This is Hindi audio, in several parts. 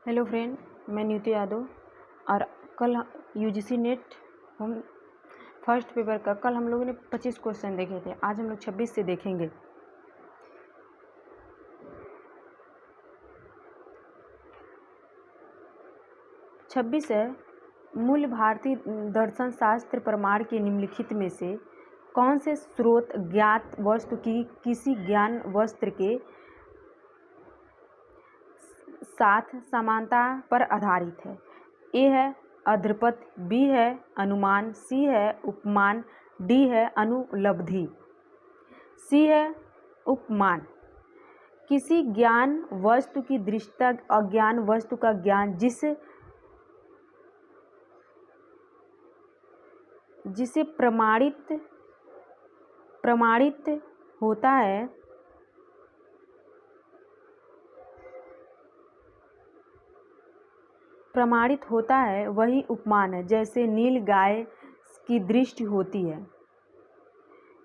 हेलो फ्रेंड, मैं न्यूति यादव। और कल यूजीसी नेट हम फर्स्ट पेपर का कल हम लोगों ने 25 क्वेश्चन देखे थे। आज हम लोग 26 से देखेंगे। छब्बीस है, मूल भारतीय दर्शन शास्त्र प्रमाण के निम्नलिखित में से कौन से स्रोत ज्ञात वस्तु की किसी ज्ञान वस्त्र के साथ समानता पर आधारित है? ए है अध्रपद, बी है अनुमान, सी है उपमान, डी है अनुलब्धि। सी है उपमान। किसी ज्ञान वस्तु की दृष्टता अज्ञान वस्तु का ज्ञान जिसे प्रमाणित होता है वही उपमान है। जैसे नील गाय की दृष्टि होती है।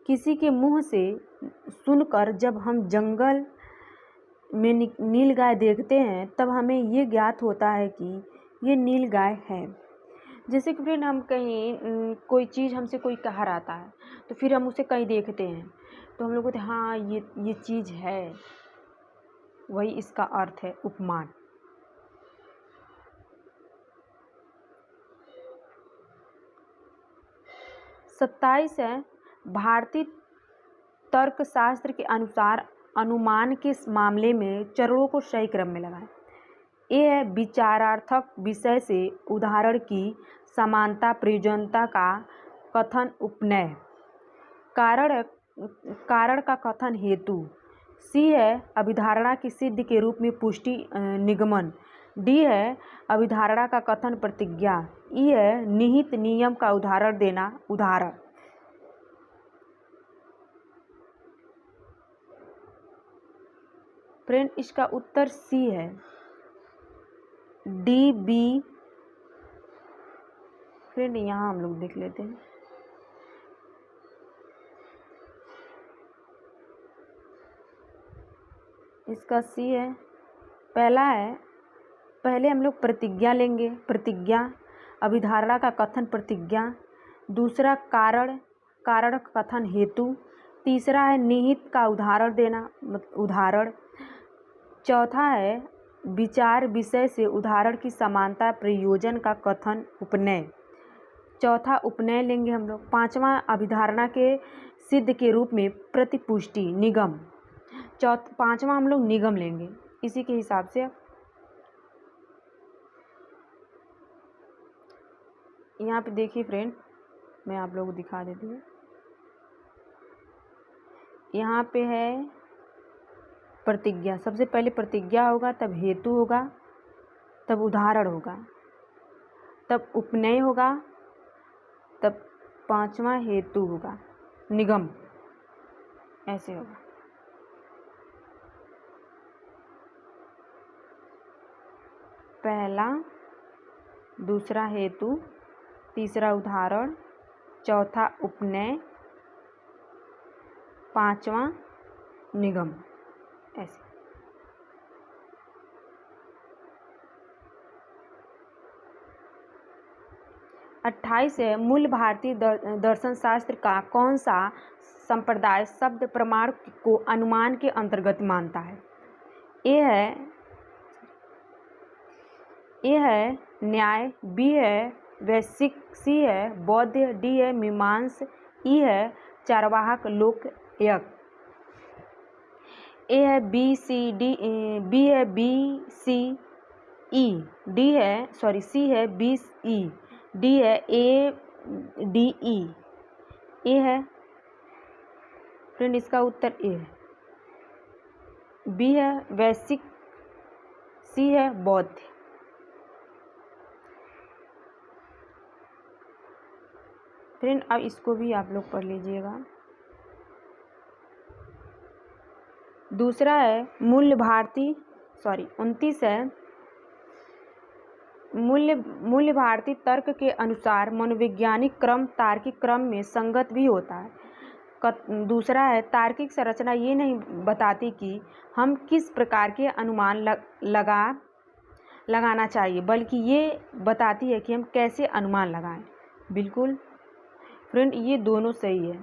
किसी के मुंह से सुनकर जब हम जंगल में नील गाय देखते हैं तब हमें ये ज्ञात होता है कि ये नील गाय है। जैसे कि फ्रेंड, हम कहीं कोई चीज़ हमसे कोई कहा रहता है तो फिर हम उसे कहीं देखते हैं तो हम लोग कहते हैं हाँ ये चीज़ है, वही इसका अर्थ है उपमान। सत्ताईस है, भारतीय तर्कशास्त्र के अनुसार अनुमान के मामले में चरणों को सही क्रम में लगाएं। ए है विचारार्थक विषय से उदाहरण की समानता प्रयोजनता का कथन उपनय, कारण का कथन हेतु। सी है अभिधारणा की सिद्धि के रूप में पुष्टि निगमन। डी है अभिधारणा का कथन प्रतिज्ञा। ई है निहित नियम का उदाहरण देना उदाहरण। फ्रेंड, इसका उत्तर सी है। D B. फ्रेंड, यहाँ हम लोग देख लेते हैं। इसका सी है। पहला है, पहले हम लोग प्रतिज्ञा लेंगे, प्रतिज्ञा अभिधारणा का कथन प्रतिज्ञा। दूसरा कारण का कथन हेतु। तीसरा है निहित का उदाहरण देना उदाहरण। चौथा है विचार विषय से उदाहरण की समानता प्रयोजन का कथन उपनय। चौथा उपनय लेंगे हम लोग। पांचवा अभिधारणा के सिद्ध के रूप में प्रतिपुष्टि निगम। पांचवा हम लोग निगम लेंगे। इसी के हिसाब से यहाँ पे देखिए फ्रेंड, मैं आप लोगों को दिखा देती हूँ। यहाँ पे है प्रतिज्ञा। सबसे पहले प्रतिज्ञा होगा, तब हेतु होगा, तब उदाहरण होगा, तब उपनय होगा, तब पांचवा हेतु होगा, निगम। ऐसे होगा। पहला, दूसरा हेतु, तीसरा उदाहरण, चौथा उपनय, पांचवा निगम। ऐसे 28 है, मूल भारतीय दर्शन शास्त्र का कौन सा संप्रदाय शब्द प्रमाण को अनुमान के अंतर्गत मानता है? ए है न्याय, बी है वैश्विक, सी है बौद्ध, डी है मीमांस, ई है चारवाहक लोकयज्ञ। ए है बी सी डी, बी है बी सी ई, सी है बी ई, डी है ए डी ई। ए है फ्रेंड, इसका उत्तर ए है। बी है वैश्विक, सी है बौद्ध। फ्रेंड, अब इसको भी आप लोग पढ़ लीजिएगा। दूसरा है 29 है, मूल्य भारतीय तर्क के अनुसार मनोवैज्ञानिक क्रम तार्किक क्रम में संगत भी होता है। दूसरा है तार्किक संरचना ये नहीं बताती कि हम किस प्रकार के अनुमान लगाना चाहिए, बल्कि ये बताती है कि हम कैसे अनुमान लगाएं। बिल्कुल फ्रेंड, ये दोनों सही है।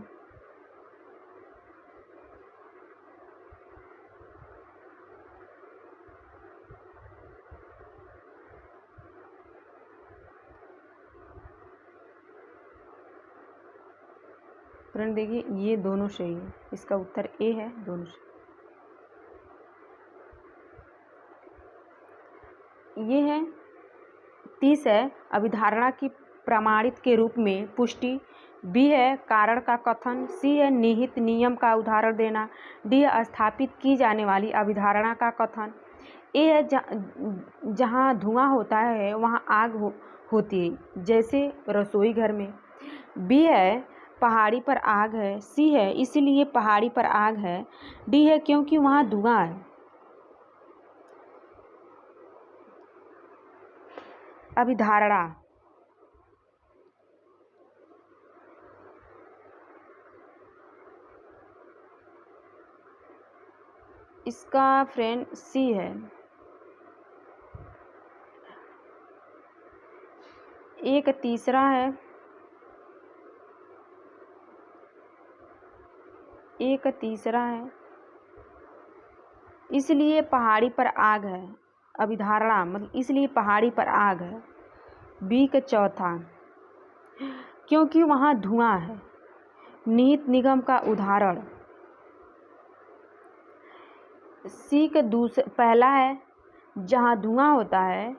फ्रेंड देखिए, ये दोनों सही है, इसका उत्तर ए है, दोनों सही। ये है 30 है अभिधारणा की प्रमाणित के रूप में पुष्टि, बी है कारण का कथन, सी है निहित नियम का उदाहरण देना, डी है स्थापित की जाने वाली अभिधारणा का कथन, ए है जहाँ धुआं होता है वहाँ आग होती है, जैसे रसोई घर में, बी है पहाड़ी पर आग है, सी है इसीलिए पहाड़ी पर आग है, डी है क्योंकि वहाँ धुआं है। अभिधारणा इसका फ्रेंड सी है। एक तीसरा है, एक तीसरा है इसलिए पहाड़ी पर आग है, अभिधारणा मतलब इसलिए पहाड़ी पर आग है। बी का चौथा, क्योंकि वहाँ धुआं है, निहित निगम का उदाहरण। सी का पहला है जहाँ धुआं होता है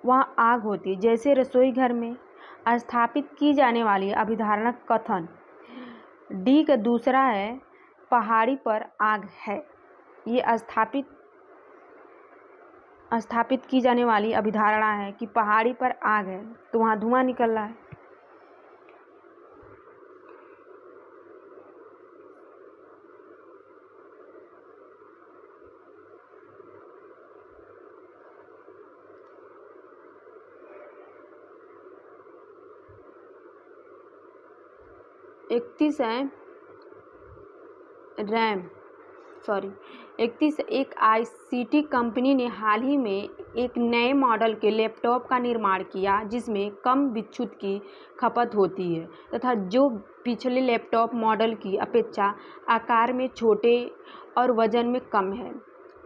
वहाँ आग होती है, जैसे रसोई घर में, स्थापित की जाने वाली अभिधारणा कथन। डी का दूसरा है पहाड़ी पर आग है, ये स्थापित की जाने वाली अभिधारणा है कि पहाड़ी पर आग है तो वहाँ धुआं निकल रहा है। इकतीस है एक ICT कंपनी ने हाल ही में एक नए मॉडल के लैपटॉप का निर्माण किया जिसमें कम विद्युत की खपत होती है तथा जो पिछले लैपटॉप मॉडल की अपेक्षा आकार में छोटे और वजन में कम है।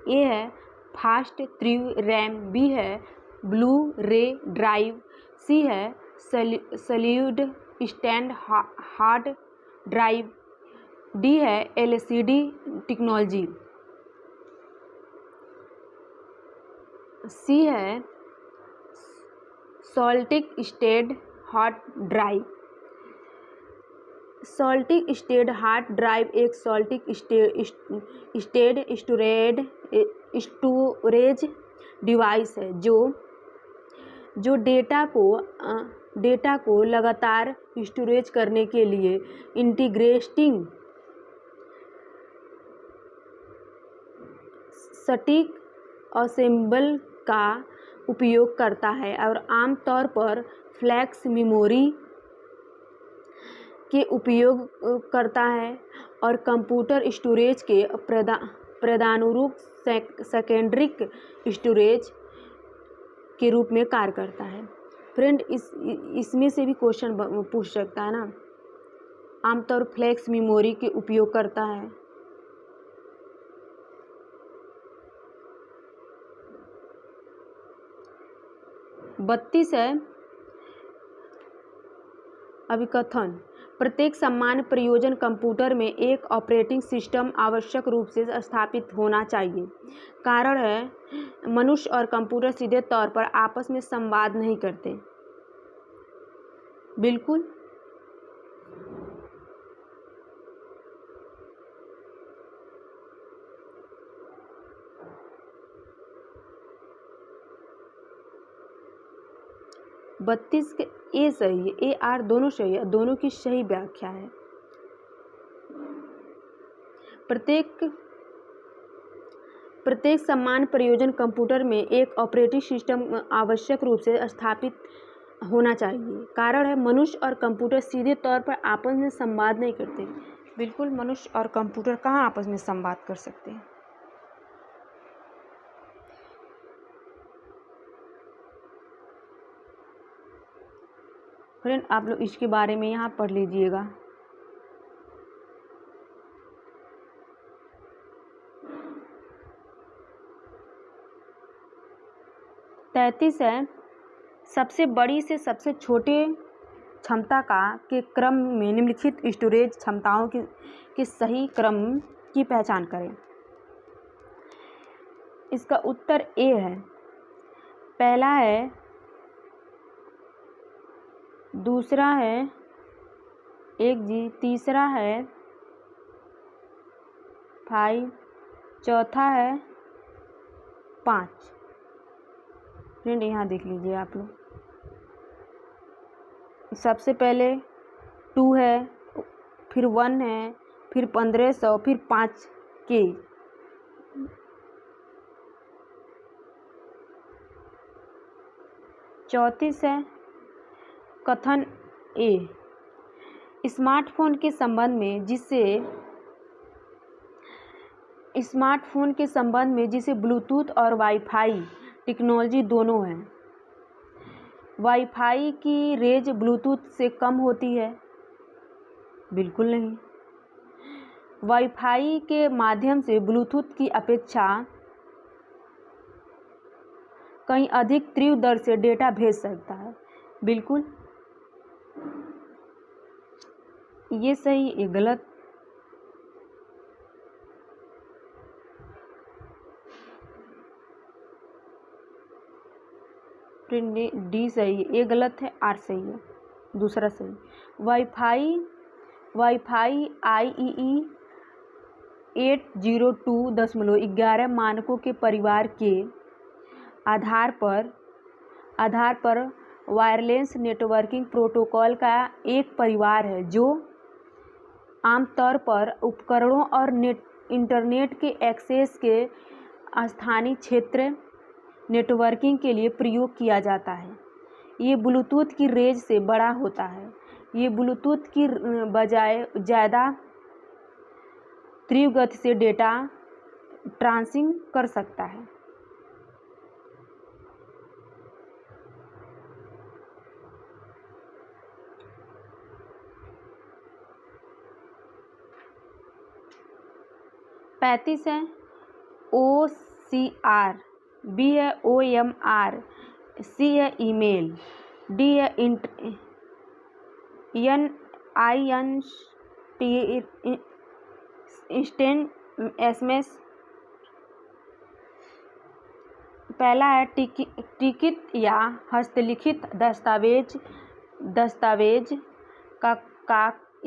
ए है फास्ट तीव्र रैम, बी है ब्लू रे ड्राइव, सी है solid state hard drive, D है LCD टेक्नोलॉजी, सी है solid state hard drive. Solid state hard drive एक सॉलिड स्टेट स्टोरेज डिवाइस है जो डेटा को लगातार स्टोरेज करने के लिए इंटीग्रेटिंग सटीक असेंबल का उपयोग करता है और आमतौर पर फ्लैश मेमोरी के उपयोग करता है और कंप्यूटर स्टोरेज के प्रदानुरूप सेकेंडरी स्टोरेज के रूप में कार्य करता है। फ्रेंड इसमें से भी क्वेश्चन पूछ सकता है ना, आमतौर फ्लैश मेमोरी के उपयोग करता है। बत्तीस है अभिकथन, प्रत्येक सामान्य प्रयोजन कंप्यूटर में एक ऑपरेटिंग सिस्टम आवश्यक रूप से स्थापित होना चाहिए। कारण है मनुष्य और कंप्यूटर सीधे तौर पर आपस में संवाद नहीं करते। बिल्कुल बत्तीस के ए सही है, ए आर दोनों सही है, दोनों की सही व्याख्या है। प्रत्येक सामान्य प्रयोजन कंप्यूटर में एक ऑपरेटिंग सिस्टम आवश्यक रूप से स्थापित होना चाहिए। कारण है मनुष्य और कंप्यूटर सीधे तौर पर आपस में संवाद नहीं करते। बिल्कुल, मनुष्य और कंप्यूटर कहाँ आपस में संवाद कर सकते हैं। फ्रेंड आप लोग इसके बारे में यहाँ पढ़ लीजिएगा। तैंतीस है, सबसे बड़ी से सबसे छोटे क्षमता के क्रम में निम्नलिखित स्टोरेज क्षमताओं के सही क्रम की पहचान करें। इसका उत्तर ए है। पहला है, दूसरा है 1G, तीसरा है 5, चौथा है 5। फ्रेंड यहाँ देख लीजिए आप लोग, सबसे पहले 2 है, फिर 1 है, फिर 1500, फिर 5K। चौंतीस है, कथन ए, स्मार्टफोन के संबंध में जिसे ब्लूटूथ और वाईफाई टेक्नोलॉजी दोनों हैं। वाईफाई की रेंज ब्लूटूथ से कम होती है? बिल्कुल नहीं। वाईफाई के माध्यम से ब्लूटूथ की अपेक्षा कहीं अधिक तीव्र दर से डेटा भेज सकता है? बिल्कुल। ये सही, ये गलत? डी सही है, ए गलत है, आर सही है, दूसरा सही। वाईफाई IEEE 802.11 मानकों के परिवार के आधार पर वायरलेस नेटवर्किंग प्रोटोकॉल का एक परिवार है जो आमतौर पर उपकरणों और इंटरनेट के एक्सेस के स्थानीय क्षेत्र नेटवर्किंग के लिए प्रयोग किया जाता है। ये ब्लूटूथ की रेंज से बड़ा होता है। ये ब्लूटूथ की बजाय ज़्यादा तीव्र गति से डेटा ट्रांसमिट कर सकता है। पैंतीस है, OCR, B है OMR, C है ईमेल, D है इंस्टेंट SMS। पहला है टिकट या हस्तलिखित दस्तावेज का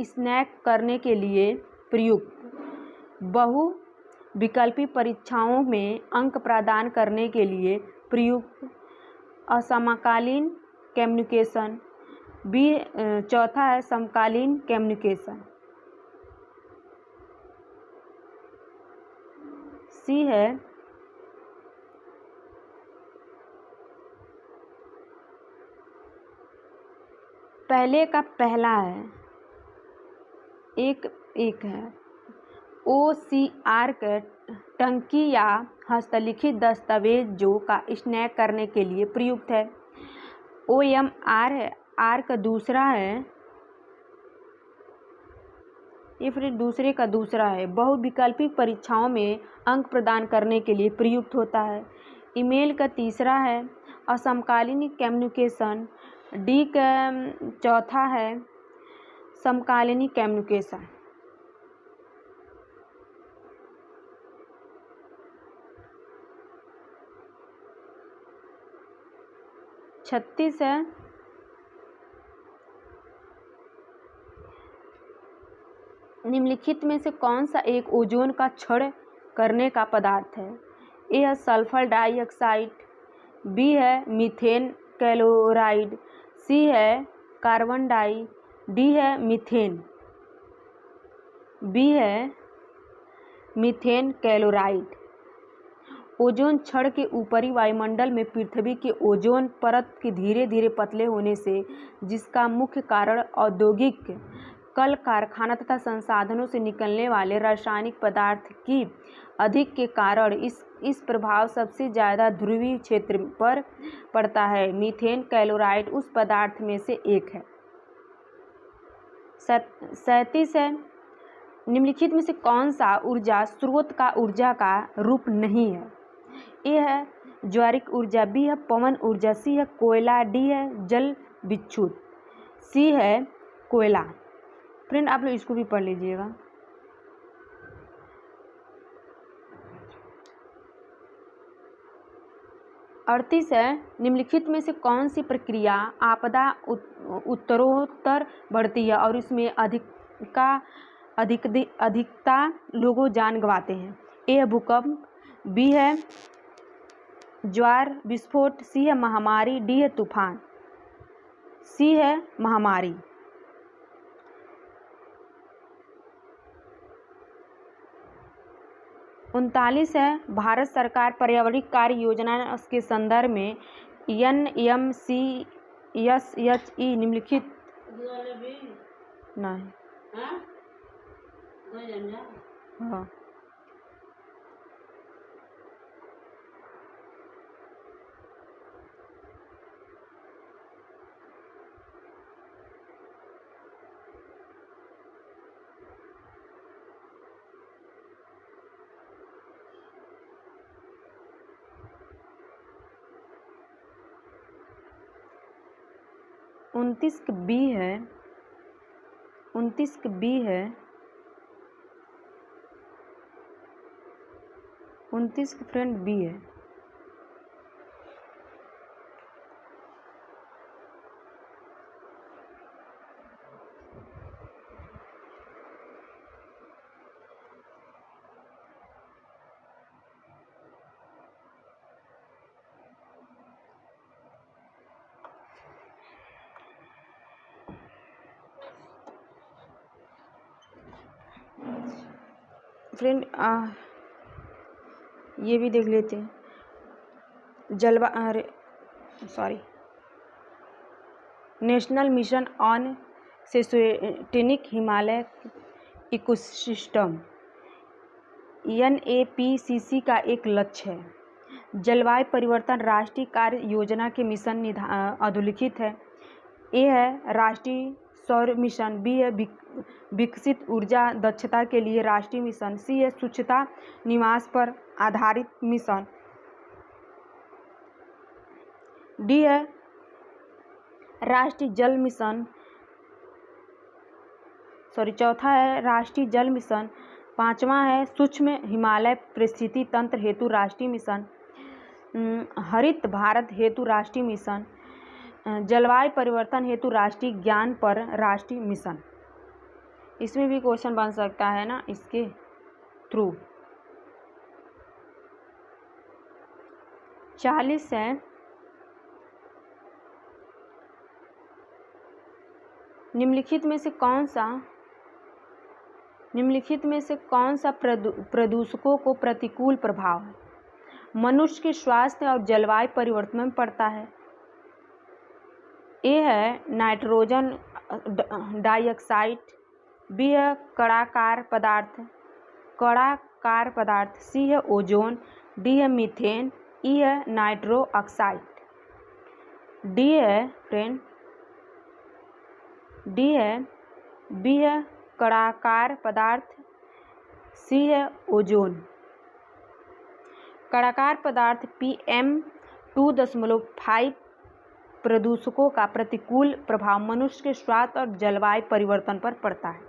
स्कैन करने के लिए प्रयुक्त, बहु विकल्पी परीक्षाओं में अंक प्रदान करने के लिए प्रयुक्त, असमकालीन कम्युनिकेशन। बी चौथा है समकालीन कम्युनिकेशन। सी है पहले का पहला है, एक है। OCR के टंकी या हस्तलिखित दस्तावेजों का स्कैन करने के लिए प्रयुक्त है। OMR है, R का दूसरा है, ये फिर दूसरे का दूसरा है, बहुविकल्पी परीक्षाओं में अंक प्रदान करने के लिए प्रयुक्त होता है। ईमेल का तीसरा है, असमकालीन कम्युनिकेशन। डी का चौथा है, समकालीन कम्युनिकेशन। छत्तीस है, निम्नलिखित में से कौन सा एक ओजोन का क्षरण करने का पदार्थ है? ए है सल्फर डाइऑक्साइड, बी है मीथेन क्लोराइड, सी है कार्बन डाई, डी है मीथेन। बी है मीथेन क्लोराइड। ओजोन क्षण के ऊपरी वायुमंडल में पृथ्वी के ओजोन परत के धीरे धीरे पतले होने से, जिसका मुख्य कारण औद्योगिक कल कारखाना तथा संसाधनों से निकलने वाले रासायनिक पदार्थ की अधिक के कारण इस प्रभाव सबसे ज़्यादा ध्रुवीय क्षेत्र पर पड़ता है। मीथेन क्लोराइड उस पदार्थ में से एक है। 37 है, निम्नलिखित में से कौन सा ऊर्जा स्रोत का ऊर्जा का रूप नहीं है? ए है ज्वारिक ऊर्जा, बी है पवन ऊर्जा, सी है कोयला, डी है जल विद्युत, सी है कोयला। फ्रेंड आप लोग इसको भी पढ़ लीजिएगा। अड़तीस है, निम्नलिखित में से कौन सी प्रक्रिया आपदा उत्तरोत्तर बढ़ती है और इसमें अधिकता लोगों जान गंवाते हैं? ए है भूकंप, बी है ज्वार विस्फोट, सी है महामारी, डी है तूफान, सी है महामारी। उनतालीस है, भारत सरकार पर्यावरण कार्य योजना के संदर्भ में NMCSHE निम्नलिखित नहीं हाँ 29 का बी है, 29 का बी है, 29 का फ्रेंड बी है। फ्रेंड ये भी देख लेते हैं। National mission on sustainable Himalaya ecosystem NAPCC का एक लक्ष्य है। जलवायु परिवर्तन राष्ट्रीय कार्य योजना के मिशन अधोलिखित है। ए है राष्ट्रीय सौर मिशन, बी है विकसित ऊर्जा दक्षता के लिए राष्ट्रीय मिशन, सी है स्वच्छता निवास पर आधारित मिशन, डी है राष्ट्रीय जल मिशन, चौथा है राष्ट्रीय जल मिशन, पांचवा है सूक्ष्म हिमालय परिस्थिति तंत्र हेतु राष्ट्रीय मिशन, हरित भारत हेतु राष्ट्रीय मिशन, जलवायु परिवर्तन हेतु राष्ट्रीय ज्ञान पर राष्ट्रीय मिशन। इसमें भी क्वेश्चन बन सकता है ना इसके थ्रू। 40 है, निम्नलिखित में से कौन सा प्रदूषकों को प्रतिकूल प्रभाव मनुष्य के स्वास्थ्य और जलवायु परिवर्तन में पड़ता है? ए है नाइट्रोजन डाइऑक्साइड, बी है कणाकार पदार्थ, सी है ओजोन, डी है मीथेन, ई है नाइट्रो ऑक्साइड। डी है फ्रेंड, डी है, बी है कणाकार पदार्थ, सी है ओजोन। कणाकार पदार्थ PM2.5 प्रदूषकों का प्रतिकूल प्रभाव मनुष्य के स्वास्थ्य और जलवायु परिवर्तन पर पड़ता है।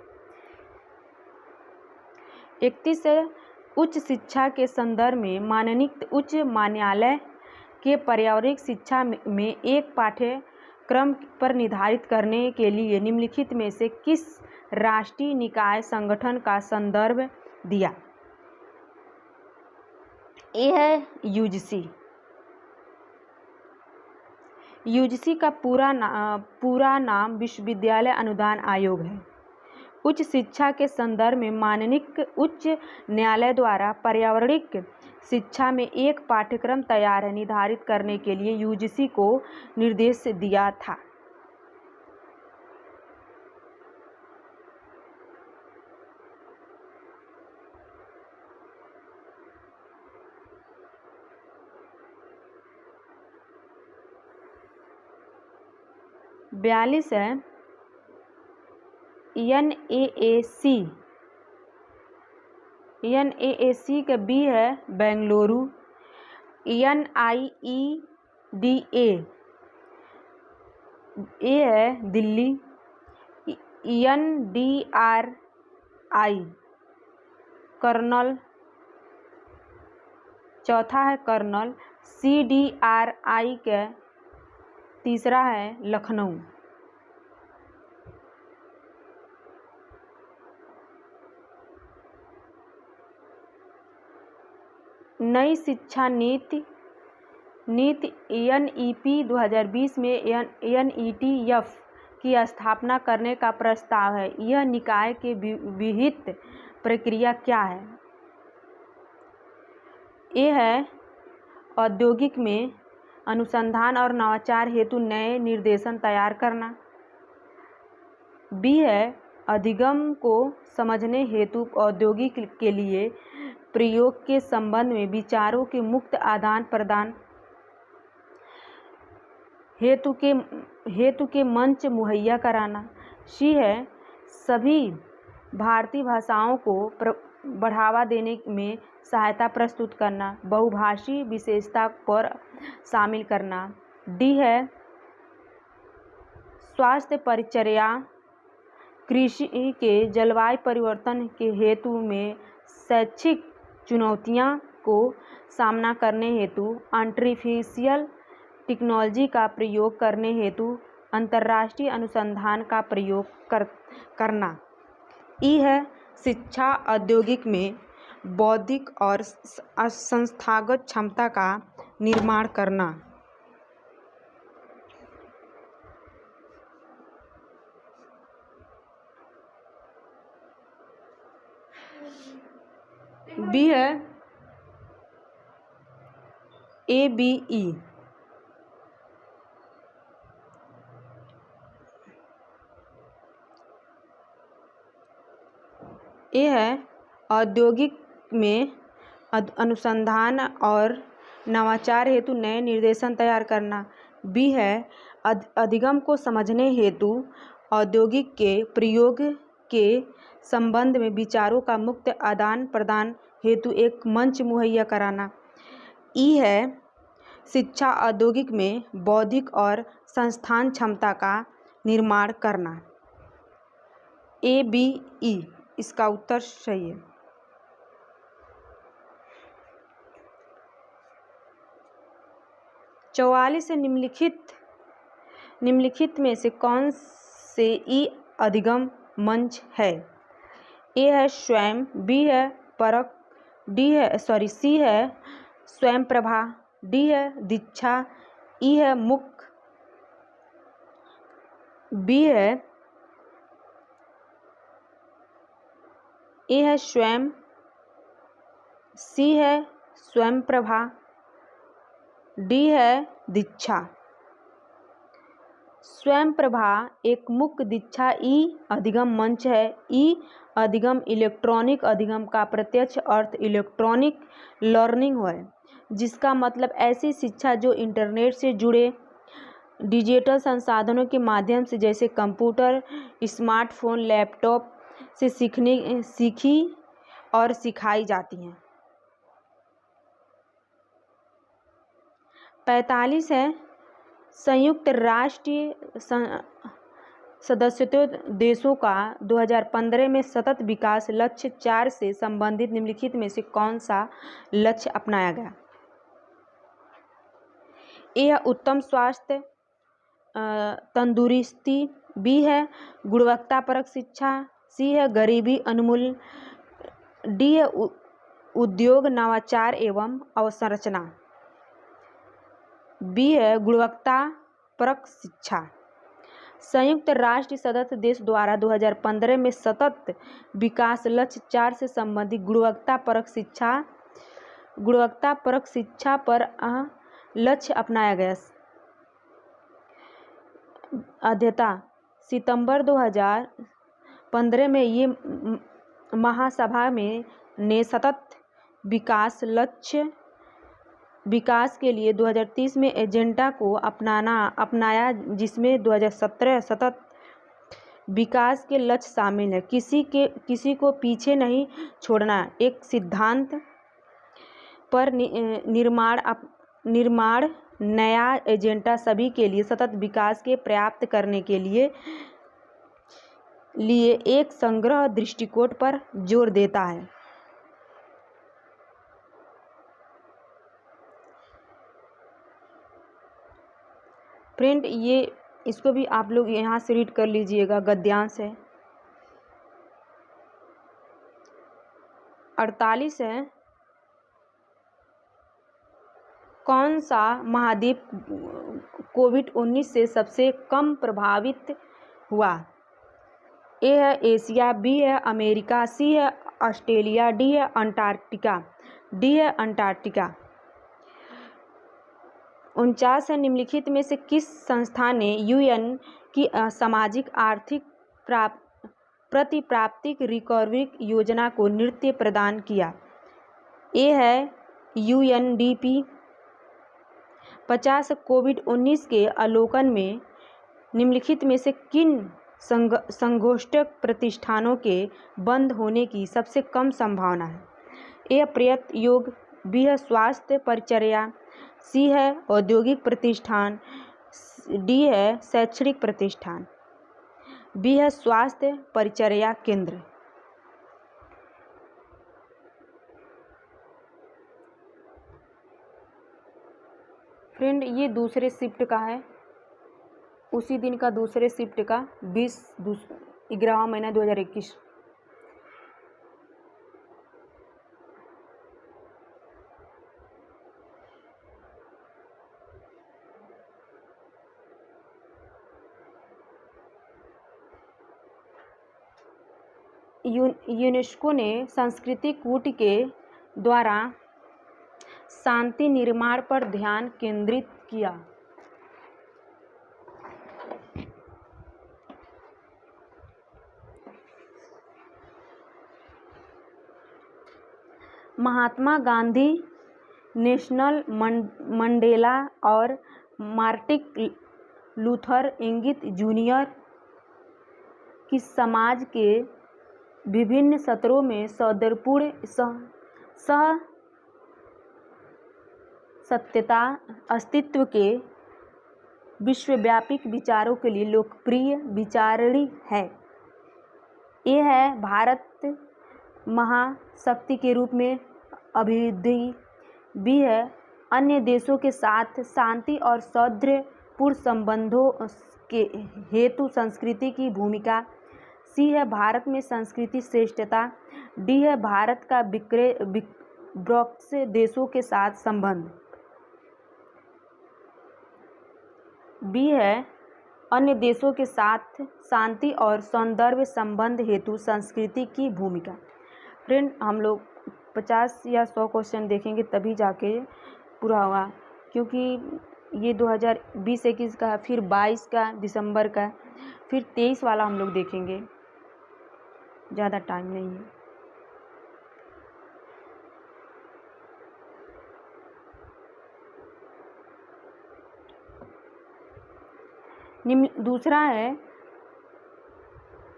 31 है, उच्च शिक्षा के संदर्भ में माननीय उच्च न्यायालय के पर्यावरण शिक्षा में एक पाठ्यक्रम पर निर्धारित करने के लिए निम्नलिखित में से किस राष्ट्रीय निकाय संगठन का संदर्भ दिया? ए है यूजीसी का पूरा नाम विश्वविद्यालय अनुदान आयोग है। उच्च शिक्षा के संदर्भ में माननीय उच्च न्यायालय द्वारा पर्यावरणिक शिक्षा में एक पाठ्यक्रम निर्धारित करने के लिए यूजीसी को निर्देश दिया था। बयालीस है, NAAC का B है बेंगलुरु, NIEDA A है दिल्ली, NDRI कर्नल, चौथा है कर्नल, CDRI का तीसरा है लखनऊ। नई शिक्षा नीति NEP 2020 में NETF की स्थापना करने का प्रस्ताव है। यह निकाय के विहित प्रक्रिया क्या है? ए है औद्योगिक में अनुसंधान और नवाचार हेतु नए निर्देशन तैयार करना। बी है अधिगम को समझने हेतु औद्योगिक के लिए प्रयोग के संबंध में विचारों के मुक्त आदान प्रदान हेतु के मंच मुहैया कराना। सी है सभी भारतीय भाषाओं को बढ़ावा देने में सहायता प्रस्तुत करना, बहुभाषी विशेषता पर शामिल करना। डी है स्वास्थ्य परिचर्या, कृषि के जलवायु परिवर्तन के हेतु में शैक्षिक चुनौतियों को सामना करने हेतु आर्टिफिशियल टेक्नोलॉजी का प्रयोग करने हेतु अंतर्राष्ट्रीय अनुसंधान का प्रयोग करना। ई है शिक्षा औद्योगिक में बौद्धिक और संस्थागत क्षमता का निर्माण करना। बी है ABE। ए है औद्योगिक में अनुसंधान और नवाचार हेतु नए निर्देशन तैयार करना। बी है अधिगम को समझने हेतु औद्योगिक के प्रयोग के संबंध में विचारों का मुक्त आदान प्रदान हेतु एक मंच मुहैया कराना। ई है शिक्षा औद्योगिक में बौद्धिक और संस्थान क्षमता का निर्माण करना। ABE इसका उत्तर सही है। चौवालीस से निम्नलिखित में से कौन से ई अधिगम मंच है? ए है स्वयं, बी है परख, सी है स्वयं प्रभा, डी है दीक्षा, ई है मुख, बी है ए है स्वयं, सी है स्वयं प्रभा, डी है दीक्षा। स्वयं प्रभा एक मुक्त दीक्षा ई अधिगम मंच है। ई अधिगम इलेक्ट्रॉनिक अधिगम का प्रत्यक्ष अर्थ इलेक्ट्रॉनिक लर्निंग है, जिसका मतलब ऐसी शिक्षा जो इंटरनेट से जुड़े डिजिटल संसाधनों के माध्यम से जैसे कंप्यूटर, स्मार्टफोन, लैपटॉप से सीखी और सिखाई जाती हैं। 45 है संयुक्त राष्ट्र सदस्यता देशों का 2015 में सतत विकास लक्ष्य 4 से संबंधित निम्नलिखित में से कौन सा लक्ष्य अपनाया गया? ए है उत्तम स्वास्थ्य तंदुरुस्ती, बी है गुणवत्तापरक शिक्षा, सी है गरीबी उन्मूलन, डी है उद्योग नवाचार एवं अवसंरचना, बी है गुणवत्तापरक शिक्षा। संयुक्त राष्ट्र सदस्य देश द्वारा 2015 में सतत विकास लक्ष्य 4 से संबंधित गुणवत्तापरक शिक्षा पर लक्ष्य अपनाया गया। अध्ययता सितंबर 2015 में ये महासभा ने सतत विकास के लिए 2030 में एजेंडा को अपनाया, जिसमें 2017 सतत विकास के लक्ष्य शामिल है। किसी को पीछे नहीं छोड़ना, एक सिद्धांत पर निर्माण नया एजेंडा सभी के लिए सतत विकास के प्राप्त करने के लिए एक संग्रह दृष्टिकोण पर जोर देता है। फ्रेंड, ये इसको भी आप लोग यहाँ से रीड कर लीजिएगा, गद्यांश है। 48 है, कौन सा महाद्वीप कोविड-19 से सबसे कम प्रभावित हुआ? ए है एशिया, बी है अमेरिका, सी है ऑस्ट्रेलिया, डी है अंटार्कटिका। 49 है, निम्नलिखित में से किस संस्था ने यूएन की सामाजिक आर्थिक प्रतिप्राप्तिक रिकवरी योजना को नेतृत्व प्रदान किया? ए है यूएनडीपी। 50 कोविड-19 के अवलोकन में निम्नलिखित में से किन संगोष्ठक प्रतिष्ठानों के बंद होने की सबसे कम संभावना है? ए प्रयत योग, बी है स्वास्थ्य परिचर्या, सी है औद्योगिक प्रतिष्ठान, डी है शैक्षणिक प्रतिष्ठान, बी है स्वास्थ्य परिचर्या केंद्र। फ्रेंड, ये दूसरे शिफ्ट का है, उसी दिन का दूसरे शिफ्ट का 11वां महीना 2021। यूनेस्को ने संस्कृति कूट के द्वारा शांति निर्माण पर ध्यान केंद्रित किया। महात्मा गांधी, नेल्सन मंडेला और मार्टिन लूथर किंग जूनियर की समाज के विभिन्न स्तरों में सौहार्दपूर्ण सत्यता अस्तित्व के विश्वव्यापी विचारों के लिए लोकप्रिय विचारणी है। ये है भारत महाशक्ति के रूप में अभिवृद्धि, भी है अन्य देशों के साथ शांति और सौहार्दपूर्ण संबंधों के हेतु संस्कृति की भूमिका, सी है भारत में संस्कृति श्रेष्ठता, डी है भारत का ब्रिक्स देशों के साथ संबंध, बी है अन्य देशों के साथ शांति और सौहार्द संबंध हेतु संस्कृति की भूमिका। फ्रेंड, हम लोग 50 या 100 क्वेश्चन देखेंगे तभी जाके पूरा होगा, क्योंकि ये 2020-21 का, फिर 22 का दिसंबर का, फिर 23 वाला हम लोग देखेंगे, ज़्यादा टाइम नहीं है।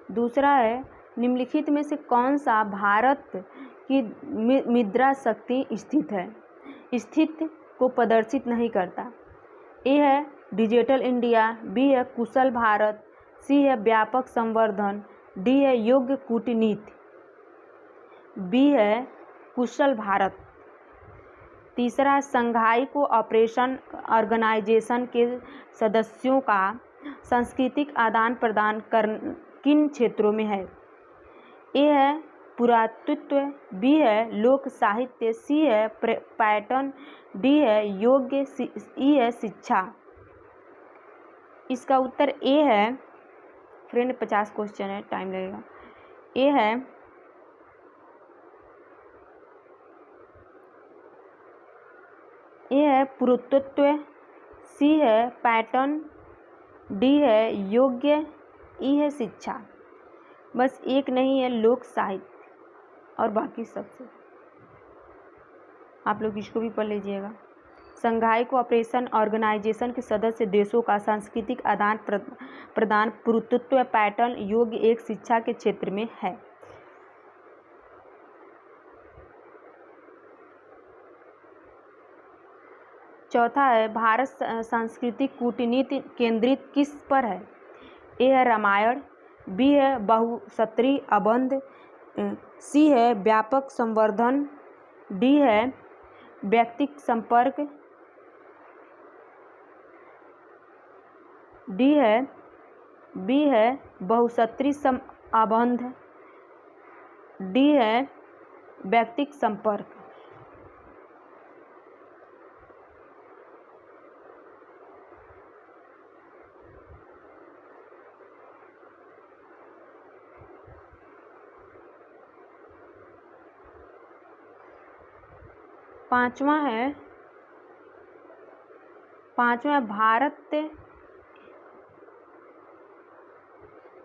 दूसरा है निम्नलिखित में से कौन सा भारत की मुद्रा शक्ति स्थिति को प्रदर्शित नहीं करता? ए है डिजिटल इंडिया, बी है कुशल भारत, सी है व्यापक संवर्धन, डी है योग्य कूटनीति, बी है कुशल भारत। तीसरा, संघाई कोऑपरेशन ऑर्गेनाइजेशन के सदस्यों का सांस्कृतिक आदान प्रदान किन क्षेत्रों में है? ए है पुरातत्व, बी है लोक साहित्य, सी है पर्यटन, डी है योग्य, ई है शिक्षा। इसका उत्तर ए है। फ्रेंड, 50 क्वेश्चन है, टाइम लगेगा। ए है पुरातत्व, सी है पर्यटन, डी है योग्य, ई है शिक्षा। बस एक नहीं है लोक साहित्य, और बाकी सबसे आप लोग इसको भी पढ़ लीजिएगा। संघाई कोऑपरेशन ऑर्गेनाइजेशन के सदस्य देशों का सांस्कृतिक आदान प्रदान पुरुषत्व पैटर्न योग्य एक शिक्षा के क्षेत्र में है। चौथा है भारत सांस्कृतिक कूटनीति केंद्रित किस पर है? ए है रामायण, बी है बहुसत्री अबंध, सी है व्यापक संवर्धन, डी है व्यक्तिक संपर्क, डी है बी है बहुसत्री अबंध, डी है व्यक्तिक संपर्क। पांचवा है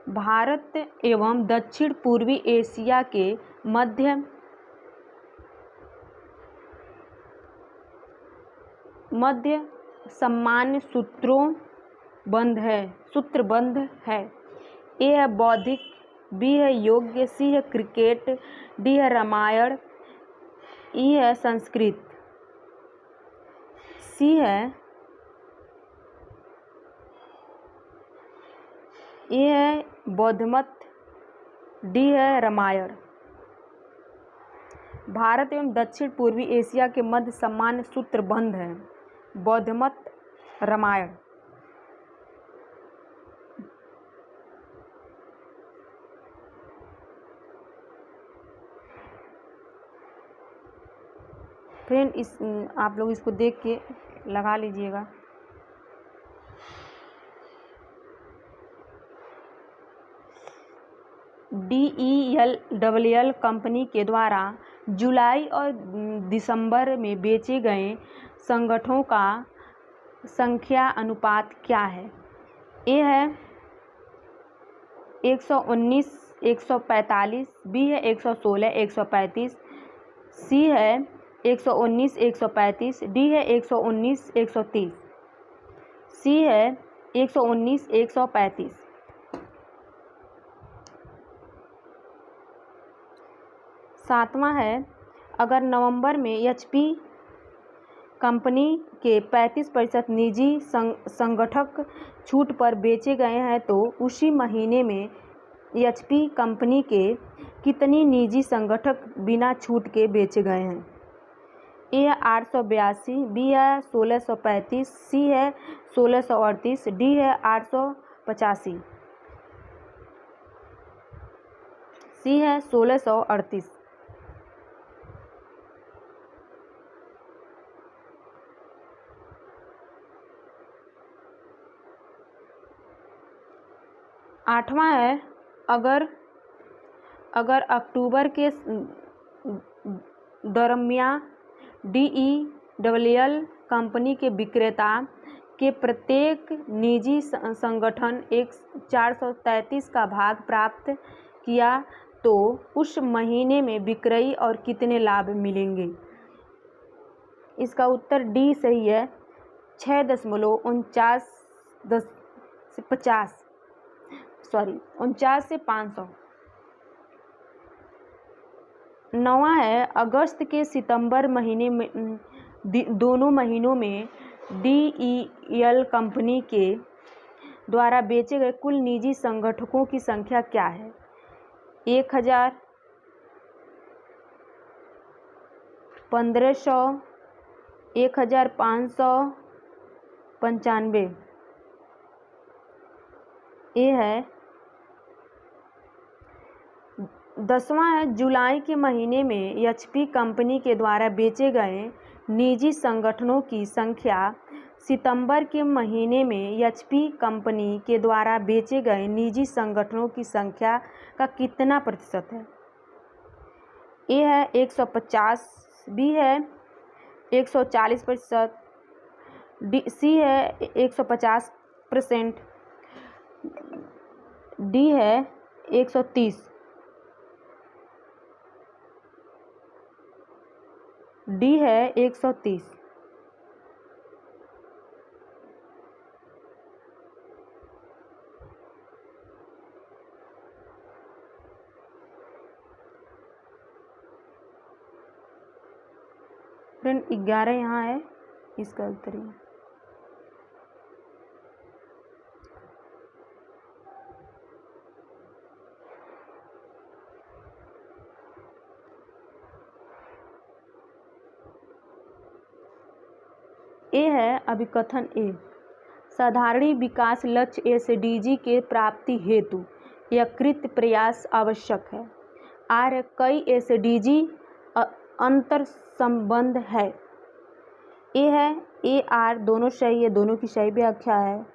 भारत एवं दक्षिण पूर्वी एशिया के मध्य सामान्य सूत्रबंध है। ए है बौद्धिक, बी है योग्य, सी है क्रिकेट, डी है रामायण, ई है संस्कृत। सी है ए है बौद्धमत, डी है रामायण। भारत एवं दक्षिण पूर्वी एशिया के मध्य सामान्य सूत्रबंध है बौद्धमत, रामायण। फ्रेंड आप लोग इसको देख के लगा लीजिएगा। DELWL कंपनी के द्वारा जुलाई और दिसंबर में बेचे गए संगठनों का संख्या अनुपात क्या है? ए है 119 145, बी है 116 135, सी है 119 135, डी है 119 130, सी है 119 135। सातवां है अगर नवंबर में HP कंपनी के 35% निजी संगठक छूट पर बेचे गए हैं तो उसी महीने में HP कंपनी के कितनी निजी संगठक बिना छूट के बेचे गए हैं? ए है 882, बी है 1635, सी है 1638, डी है 885, सी है 1638। आठवां है अगर अक्टूबर के दरमियान DELWL कंपनी के विक्रेता के प्रत्येक निजी संगठन 433 का भाग प्राप्त किया तो उस महीने में बिक्री और कितने लाभ मिलेंगे? इसका उत्तर डी सही है 6.49 से 500। नौवां है अगस्त के सितंबर महीने में दोनों महीनों में DEL कंपनी के द्वारा बेचे गए कुल निजी संगठकों की संख्या क्या है? 1000, 1500, 1595। ये है 10वां है जुलाई के महीने में HP कंपनी के द्वारा बेचे गए निजी संगठनों की संख्या सितंबर के महीने में HP कंपनी के द्वारा बेचे गए निजी संगठनों की संख्या का कितना प्रतिशत है? ए है 150, बी है 140%, सी है 150%, डी है 130, डी है 130। फ्रेंड 11 यहाँ है, इसका उत्तर है। ए है अभिकथन ए। साधारण विकास लक्ष्य एसडीजी के प्राप्ति हेतु यकृत प्रयास आवश्यक है। आर कई एसडीजी अंतर संबंध है। ए है ए आर दोनों सही है, दोनों की सही व्याख्या है।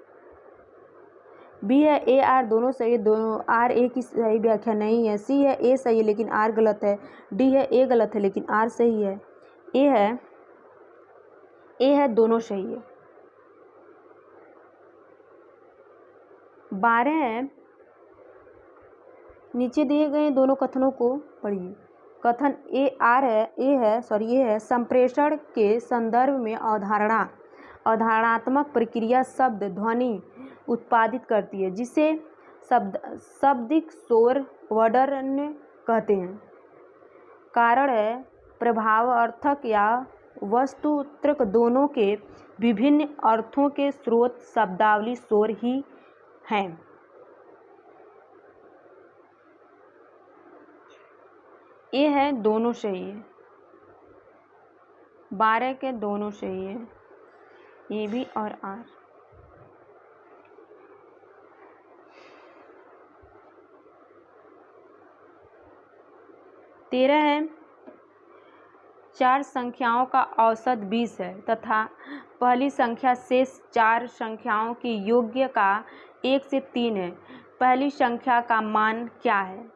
बी है ए आर दोनों सही है, दोनों आर ए की सही व्याख्या नहीं है। सी है ए सही है लेकिन आर गलत है। डी है ए गलत है लेकिन आर सही है। ए है दोनों सही है। 12 है, नीचे दिए गए दोनों कथनों को पढ़िए। कथन ए है संप्रेषण के संदर्भ में अवधारणात्मक प्रक्रिया शब्द ध्वनि उत्पादित करती है, जिसे शाब्दिक शोर वर्णन कहते हैं। कारण है प्रभावार्थक या वस्तुतर्क दोनों के विभिन्न अर्थों के स्रोत शब्दावली शोर ही हैं। ए है दोनों सही है। 12 के दोनों सही है, ए बी और आर। तेरह है, 4 संख्याओं का औसत 20 है तथा पहली संख्या शेष 4 संख्याओं के योग का 1 से 3 है। पहली संख्या का मान क्या है?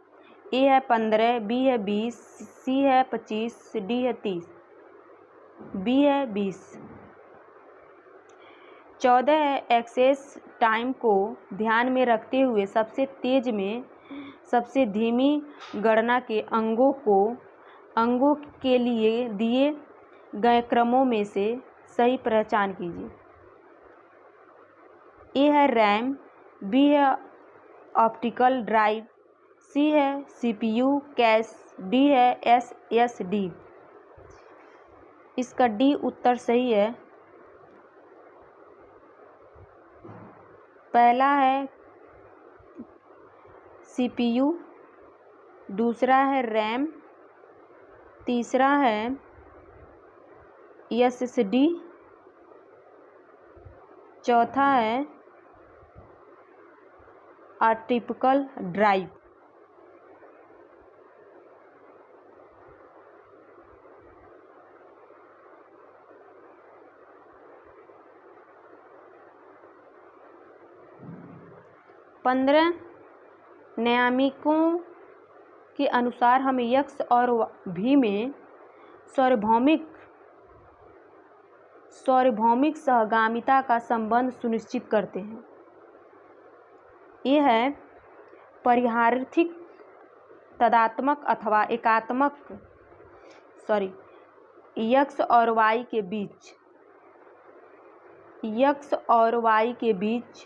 ए है 15, बी है 20, सी है 25, डी है 30। बी है 20। 14 है, एक्सेस टाइम को ध्यान में रखते हुए सबसे तेज में सबसे धीमी गणना के अंगों के लिए दिए गए क्रमों में से सही पहचान कीजिए। ए है रैम, बी है ऑप्टिकल ड्राइव, सी है सीपीयू कैश, डी है एसएसडी। इसका डी उत्तर सही है। पहला है सीपीयू, दूसरा है रैम, तीसरा है एसएसडी, चौथा है ऑप्टिकल ड्राइव। पंद्रह न्यामिकों के अनुसार हम यक्ष और भी में सार्वभौमिक सहगामिता का संबंध सुनिश्चित करते हैं। यह है परिहार्थिक तदात्मक अथवा एकात्मक यक्ष और वाई के बीच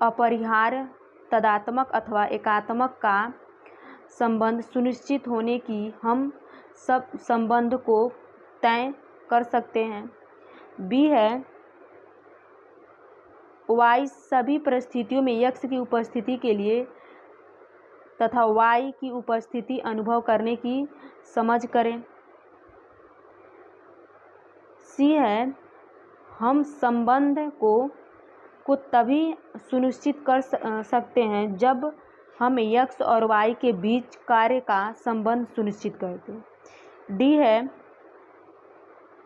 अपरिहार्य तदात्मक अथवा एकात्मक का संबंध सुनिश्चित होने की हम सब संबंध को तय कर सकते हैं। बी है वाई सभी परिस्थितियों में यक्ष की उपस्थिति के लिए तथा वाई की उपस्थिति अनुभव करने की समझ करें। सी है हम संबंध को तभी सुनिश्चित कर सकते हैं जब हम यक्ष और वाई के बीच कार्य का संबंध सुनिश्चित करते हैं। डी है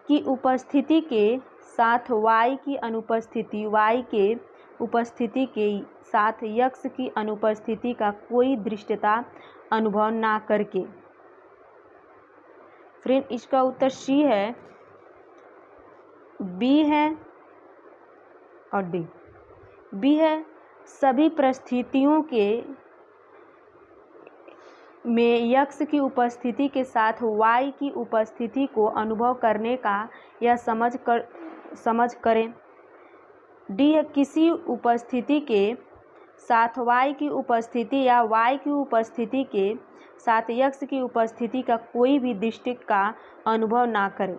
कि उपस्थिति के साथ वाई की अनुपस्थिति, वाई के उपस्थिति के साथ यक्ष की अनुपस्थिति का कोई दृश्यता अनुभव ना करके। फ्रेंड इसका उत्तर सी है, बी है और डी। बी है सभी परिस्थितियों में यक्ष की उपस्थिति के साथ वाई की उपस्थिति को अनुभव करने का या समझ करें। डी है किसी उपस्थिति के साथ वाई की उपस्थिति या वाई की उपस्थिति के साथ यक्ष की उपस्थिति का कोई भी दृष्टि का अनुभव ना करें।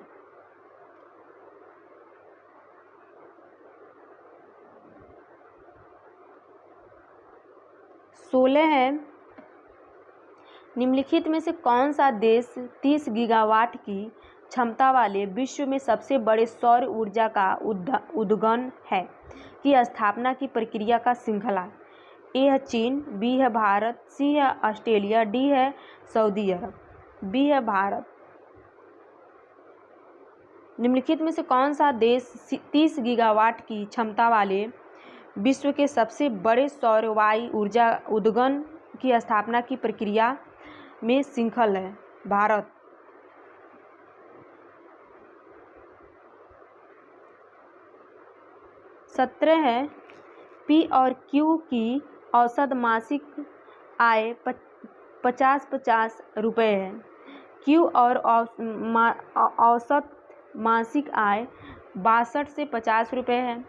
16 है, निम्नलिखित में से कौन सा देश 30 गीगावाट की क्षमता वाले विश्व में सबसे बड़े सौर ऊर्जा का उद्गम है की स्थापना की प्रक्रिया का श्रृंखला? ए है चीन, बी है भारत, सी है ऑस्ट्रेलिया, डी है सऊदी अरब। बी है भारत। निम्नलिखित में से कौन सा देश 30 गीगावाट की क्षमता वाले विश्व के सबसे बड़े सौर वायु ऊर्जा उद्गम की स्थापना की प्रक्रिया में श्रृंखल है? भारत। सत्रह है, पी और क्यू की औसत मासिक आय 50-50 रुपये है। क्यू और औसत मासिक आय 62 से 50 रुपये है।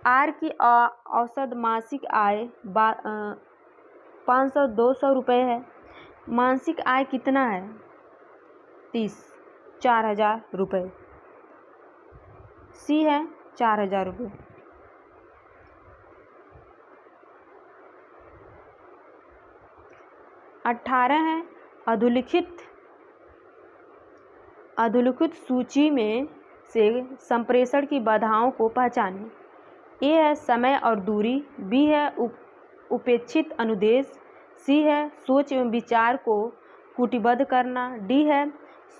आर की औसत मासिक आय 500-200 रुपये है। मासिक आय कितना है? 4,000 रुपये। सी है 4,000 रुपये। अठारह है, अधोलिखित सूची में से संप्रेषण की बाधाओं को पहचानें। ए है समय और दूरी, बी है उपेक्षित अनुदेश, सी है सोच एवं विचार को कूटीबद्ध करना, डी है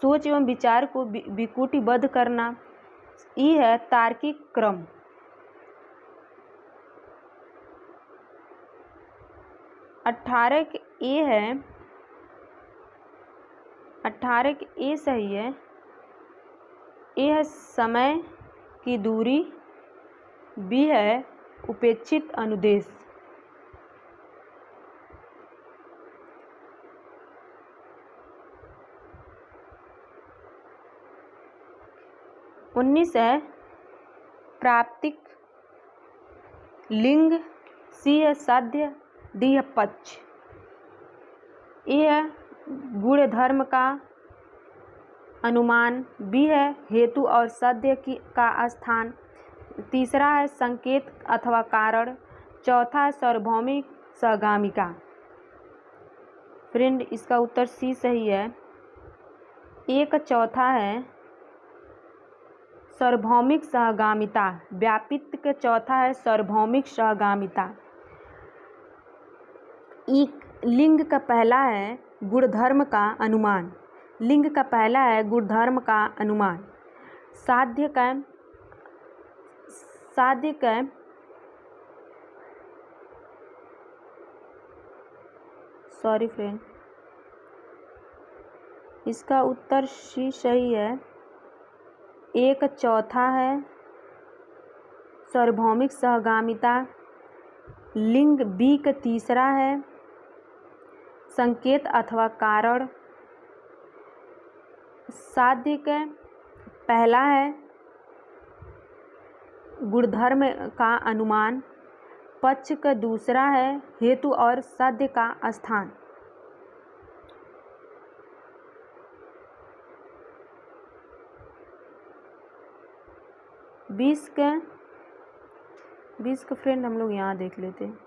सोच एवं विचार को विकूटीबद्ध करना, ई है तार्किक क्रम। अठारह के ए सही है। ए है समय की दूरी, बी है उपेक्षित अनुदेश। उन्नीस है प्राप्तिक लिंग, सी है साध्य, डी है पक्ष। ए है गुणधर्म का अनुमान, बी है हेतु और साध्य का स्थान, तीसरा है संकेत अथवा कारण, चौथा है सार्वभौमिक सहगामिता। फ्रेंड इसका उत्तर सी सही है। एक चौथा है सार्वभौमिक सहगामिता, व्यापित्व के चौथा है सार्वभौमिक सहगामिता। लिंग का पहला है गुणधर्म का अनुमान, लिंग का पहला है गुणधर्म का अनुमान। साध्य का सॉरी फ्रेंड, इसका उत्तर सी सही है। एक चौथा है सार्वभौमिक सहगामिता। लिंग बी का तीसरा है संकेत अथवा कारण। साध्य का पहला है गुणधर्म का अनुमान, पक्ष का दूसरा है हेतु और साध्य का स्थान। बीस का फ्रेंड हम लोग यहाँ देख लेते हैं।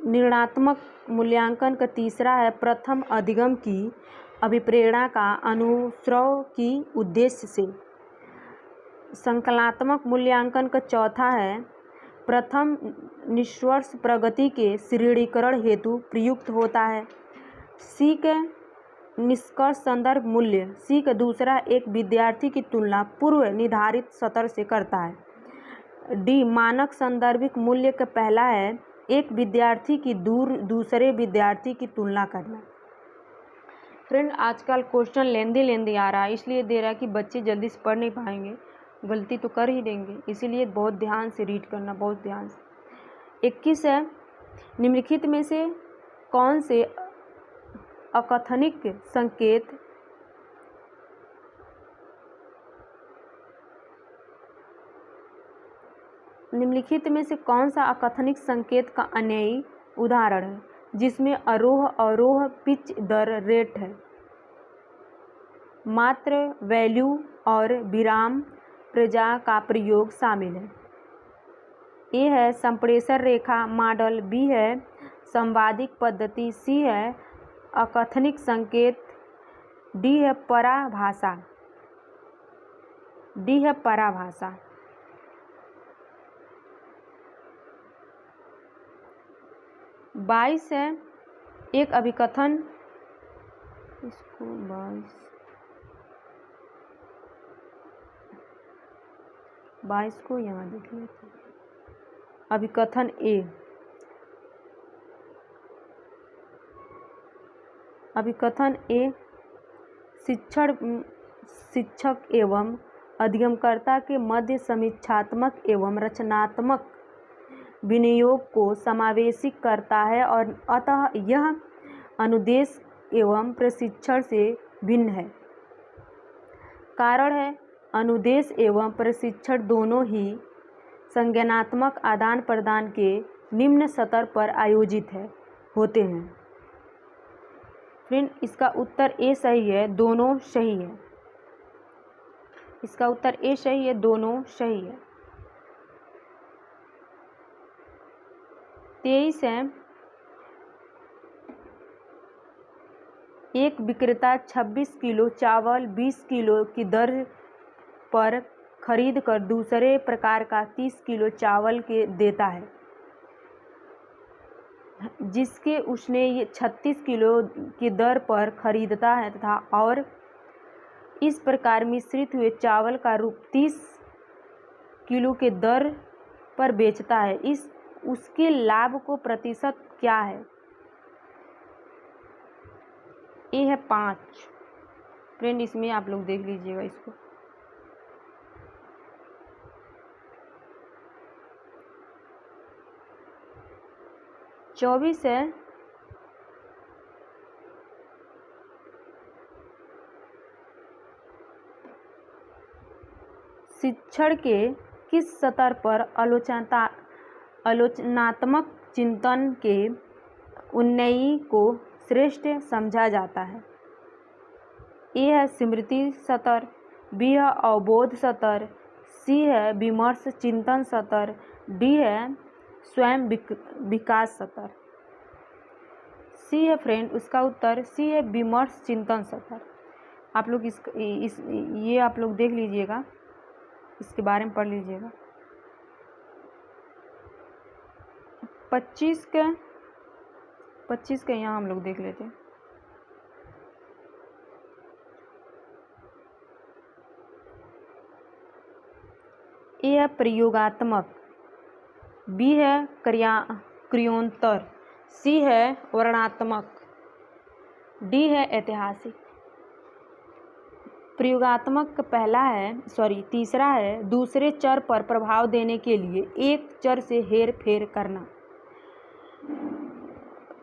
निर्णयात्मक मूल्यांकन का तीसरा है प्रथम अधिगम की अभिप्रेरणा का अनुस्रव की उद्देश्य से। संकलनात्मक मूल्यांकन का चौथा है प्रथम निष्कर्ष प्रगति के श्रेणीकरण हेतु प्रयुक्त होता है। सी के निष्कर्ष संदर्भ मूल्य, सी का दूसरा एक विद्यार्थी की तुलना पूर्व निर्धारित सत्र से करता है। डी मानक संदर्भिक मूल्य का पहला है एक विद्यार्थी की दूसरे विद्यार्थी की तुलना करना। फ्रेंड आजकल क्वेश्चन लेंदी आ रहा है, इसलिए दे रहा है कि बच्चे जल्दी से पढ़ नहीं पाएंगे, गलती तो कर ही देंगे, इसीलिए बहुत ध्यान से रीड करना, बहुत ध्यान से। 21 है निम्नलिखित में से कौन से अकथनिक संकेत निम्नलिखित में से कौन सा अकथनिक संकेत का अन्वयी उदाहरण है जिसमें आरोह अवरोह पिच दर रेट है? मात्र, वैल्यू और विराम, प्रजा का प्रयोग शामिल है। ए है संप्रेषण रेखा मॉडल, बी है संवादिक पद्धति, सी है अकथनिक संकेत, डी है पराभाषा। 22 है एक अभिकथन, इसको 22 को यहाँ देख लेते हैं। अभिकथन ए, अभिकथन ए शिक्षक एवं अधिगमकर्ता के मध्य समीक्षात्मक एवं रचनात्मक विनियोग को समावेशी करता है और अतः यह अनुदेश एवं प्रशिक्षण से भिन्न है। कारण है अनुदेश एवं प्रशिक्षण दोनों ही संज्ञानात्मक आदान प्रदान के निम्न स्तर पर आयोजित होते हैं। फ्रेंड, इसका उत्तर ए सही है, दोनों सही है। इसका उत्तर ए सही है, दोनों सही है। 23 है एक विक्रेता 26 किलो चावल 20 किलो की दर पर खरीद कर दूसरे प्रकार का 30 किलो चावल के देता है, जिसके उसने ये 36 किलो की दर पर खरीदता है तथा और इस प्रकार मिश्रित हुए चावल का रूप 30 किलो के दर पर बेचता है। उसके लाभ को प्रतिशत क्या है? ए है 5। फ्रेंड, इसमें आप लोग देख लीजिएगा इसको। चौबीस है शिक्षण के किस स्तर पर आलोचनात्मक चिंतन के उन्नयन को श्रेष्ठ समझा जाता है? ए है स्मृति स्तर, बी है अवबोध स्तर, सी है विमर्श चिंतन स्तर, डी है स्वयं विकास स्तर। सी है फ्रेंड, उसका उत्तर सी है विमर्श चिंतन स्तर। आप लोग ये आप लोग देख लीजिएगा, इसके बारे में पढ़ लीजिएगा। 25 के यहाँ हम लोग देख लेते हैं। ए है प्रयोगात्मक, बी है क्रियोत्तर, सी है वर्णनात्मक, डी है ऐतिहासिक। प्रयोगात्मक तीसरा है दूसरे चर पर प्रभाव देने के लिए एक चर से हेर फेर करना।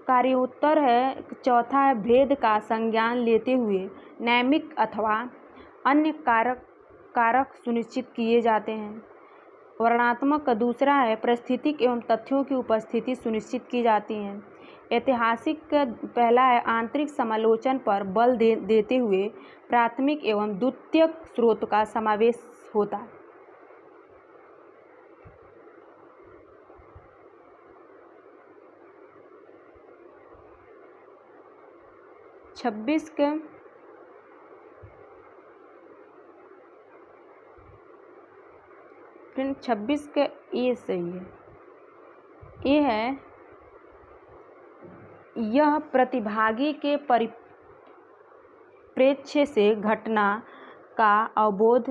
कार्योत्तर है चौथा है भेद का संज्ञान लेते हुए नैमिक अथवा अन्य कारक सुनिश्चित किए जाते हैं। वर्णनात्मक का दूसरा है पारिस्थितिक एवं तथ्यों की उपस्थिति सुनिश्चित की जाती है। ऐतिहासिक का पहला है आंतरिक समालोचन पर बल देते हुए प्राथमिक एवं द्वितीयक स्रोत का समावेश होता है। 26 के फिर 26 का ए सही है। ए है यह प्रतिभागी के परिप्रेक्ष्य से घटना का अवबोध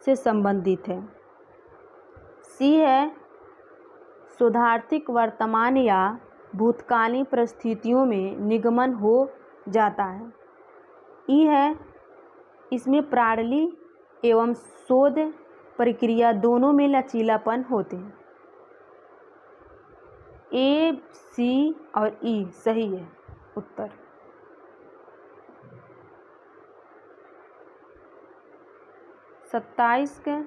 से संबंधित है। सी है शोधार्थी वर्तमान या भूतकालीन परिस्थितियों में निगमन हो जाता है। ई है इसमें प्रणाली एवं शोध प्रक्रिया दोनों में लचीलापन होते हैं। ए, सी और ई सही है उत्तर। सत्ताईस के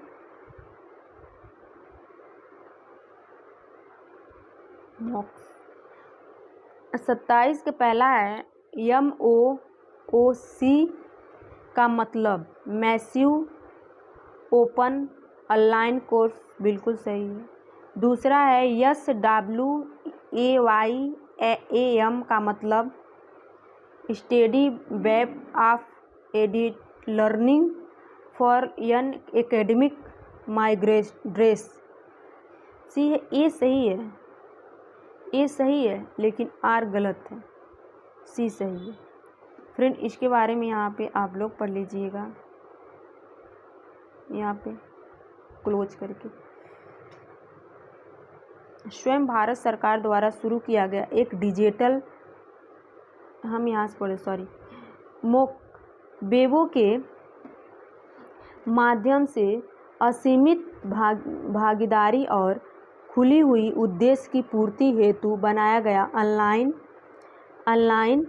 27 का पहला है MOOC का मतलब मैसिव ओपन ऑनलाइन कोर्स, बिल्कुल सही है। दूसरा है SWAYAM का मतलब study web of edit learning for an academic माइग्रेड्रेस। सी है, ए सही है, ए सही है लेकिन आर गलत है, सी सही है। फ्रेंड इसके बारे में यहाँ पे आप लोग पढ़ लीजिएगा, यहाँ पे क्लोज करके। स्वयं भारत सरकार द्वारा शुरू किया गया एक डिजिटल, हम यहाँ से पढ़े सॉरी, वेबो के माध्यम से असीमित भागीदारी और खुली हुई उद्देश्य की पूर्ति हेतु बनाया गया ऑनलाइन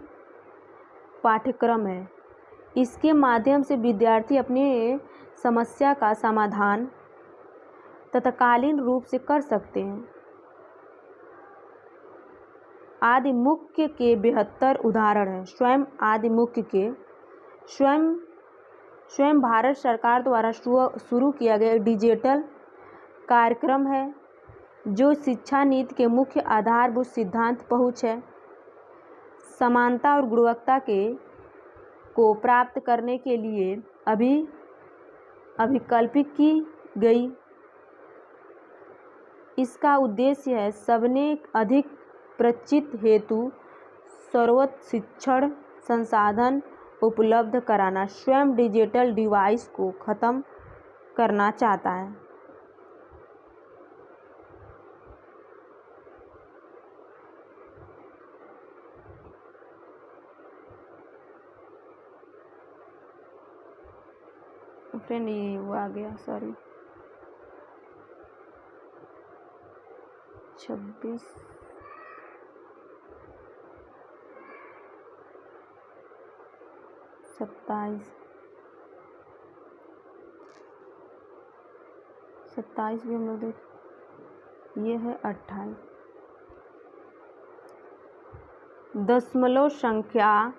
पाठ्यक्रम है। इसके माध्यम से विद्यार्थी अपने समस्या का समाधान तत्कालीन रूप से कर सकते हैं। आदिमुख्य के 72 उदाहरण हैं। स्वयं आदिमुख्य के स्वयं भारत सरकार द्वारा शुरू किया गया डिजिटल कार्यक्रम है जो शिक्षा नीति के मुख्य आधारभूत सिद्धांत पहुँच है, समानता और गुणवत्ता को प्राप्त करने के लिए अभिकल्पित की गई। इसका उद्देश्य है सबने अधिक प्रचित हेतु सर्वोत्तम शिक्षण संसाधन उपलब्ध कराना। स्वयं डिजिटल डिवाइस को खत्म करना चाहता है। फ्रेंड ये वो आ गया, सॉरी 26 27 भी हम लोग देख, ये है 28। दशमलव संख्या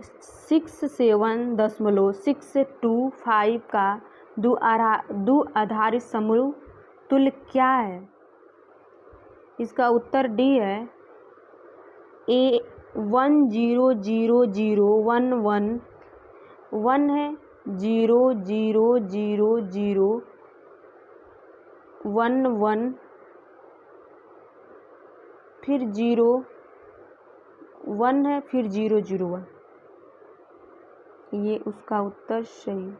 67.625 का द्विआधारी समूह तुल्य क्या है? इसका उत्तर डी है, A 1000111 1 है, 000011 फिर 0 1 है, फिर 001। ये उसका उत्तर सही।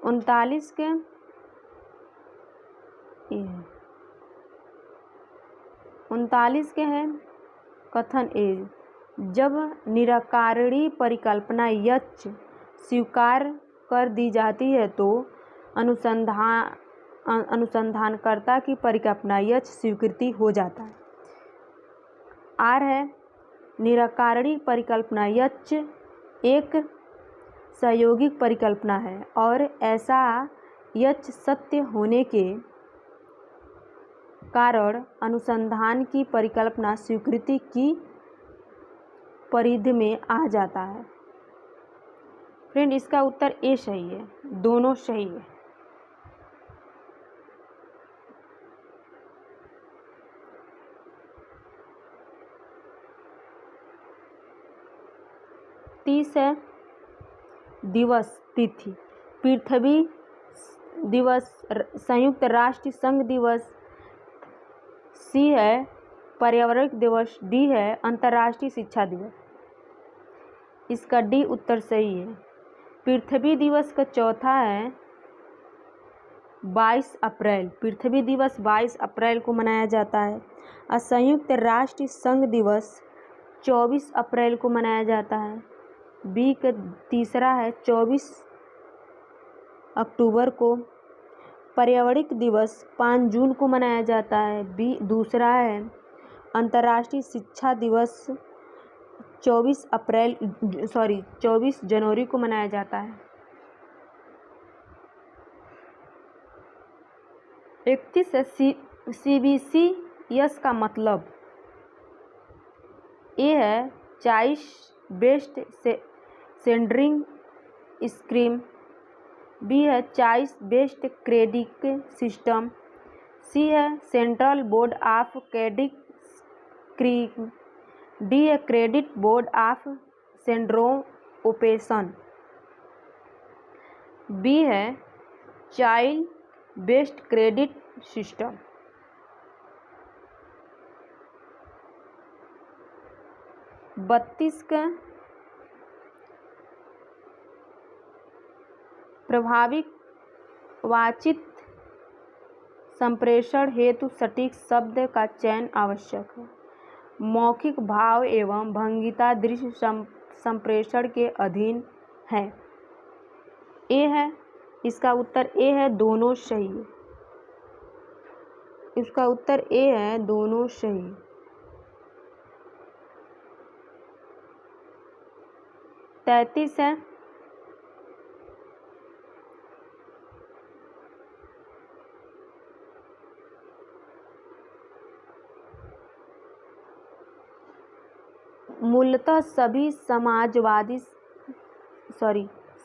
उनतालीस के ये 39 के हैं कथन ए, जब निराकरणीय परिकल्पना यच्च स्वीकार कर दी जाती है तो अनुसंधानकर्ता की परिकल्पना यच्च स्वीकृति हो जाता है। आर है, निराकरणीय परिकल्पना यच्च एक सहयोगिक परिकल्पना है और ऐसा यच्च सत्य होने के कारण अनुसंधान की परिकल्पना स्वीकृति की परिधि में आ जाता है। फ्रेंड इसका उत्तर ए सही है, दोनों सही है। तीस है दिवस तिथि, पृथ्वी दिवस, संयुक्त राष्ट्र संघ दिवस, सी है पर्यावरण दिवस, डी है अंतर्राष्ट्रीय शिक्षा दिवस। इसका डी उत्तर सही है। पृथ्वी दिवस का चौथा है 22 अप्रैल, पृथ्वी दिवस 22 अप्रैल को मनाया जाता है। और संयुक्त राष्ट्र संघ दिवस 24 अप्रैल को मनाया जाता है। बी का तीसरा है 24 अक्टूबर को। पर्यावरण दिवस 5 जून को मनाया जाता है। बी दूसरा है अंतर्राष्ट्रीय शिक्षा दिवस 24 जनवरी को मनाया जाता है। 31 है CBCS का मतलब ए है choice based centering scheme, B है choice based credit system, C है central board of credit scheme, D है credit board of syndrome operation, B है चाइल्ड बेस्ड क्रेडिट सिस्टम। बत्तीस का प्रभावित वाचित संप्रेषण हेतु सटीक शब्द का चयन आवश्यक है। मौखिक भाव एवं भंगिता दृश्य संप्रेषण के अधीन है। ए है, इसका उत्तर ए है, दोनों सही है। इसका उत्तर ए है, दोनों सही। तैंतीस है, मूलतः सभी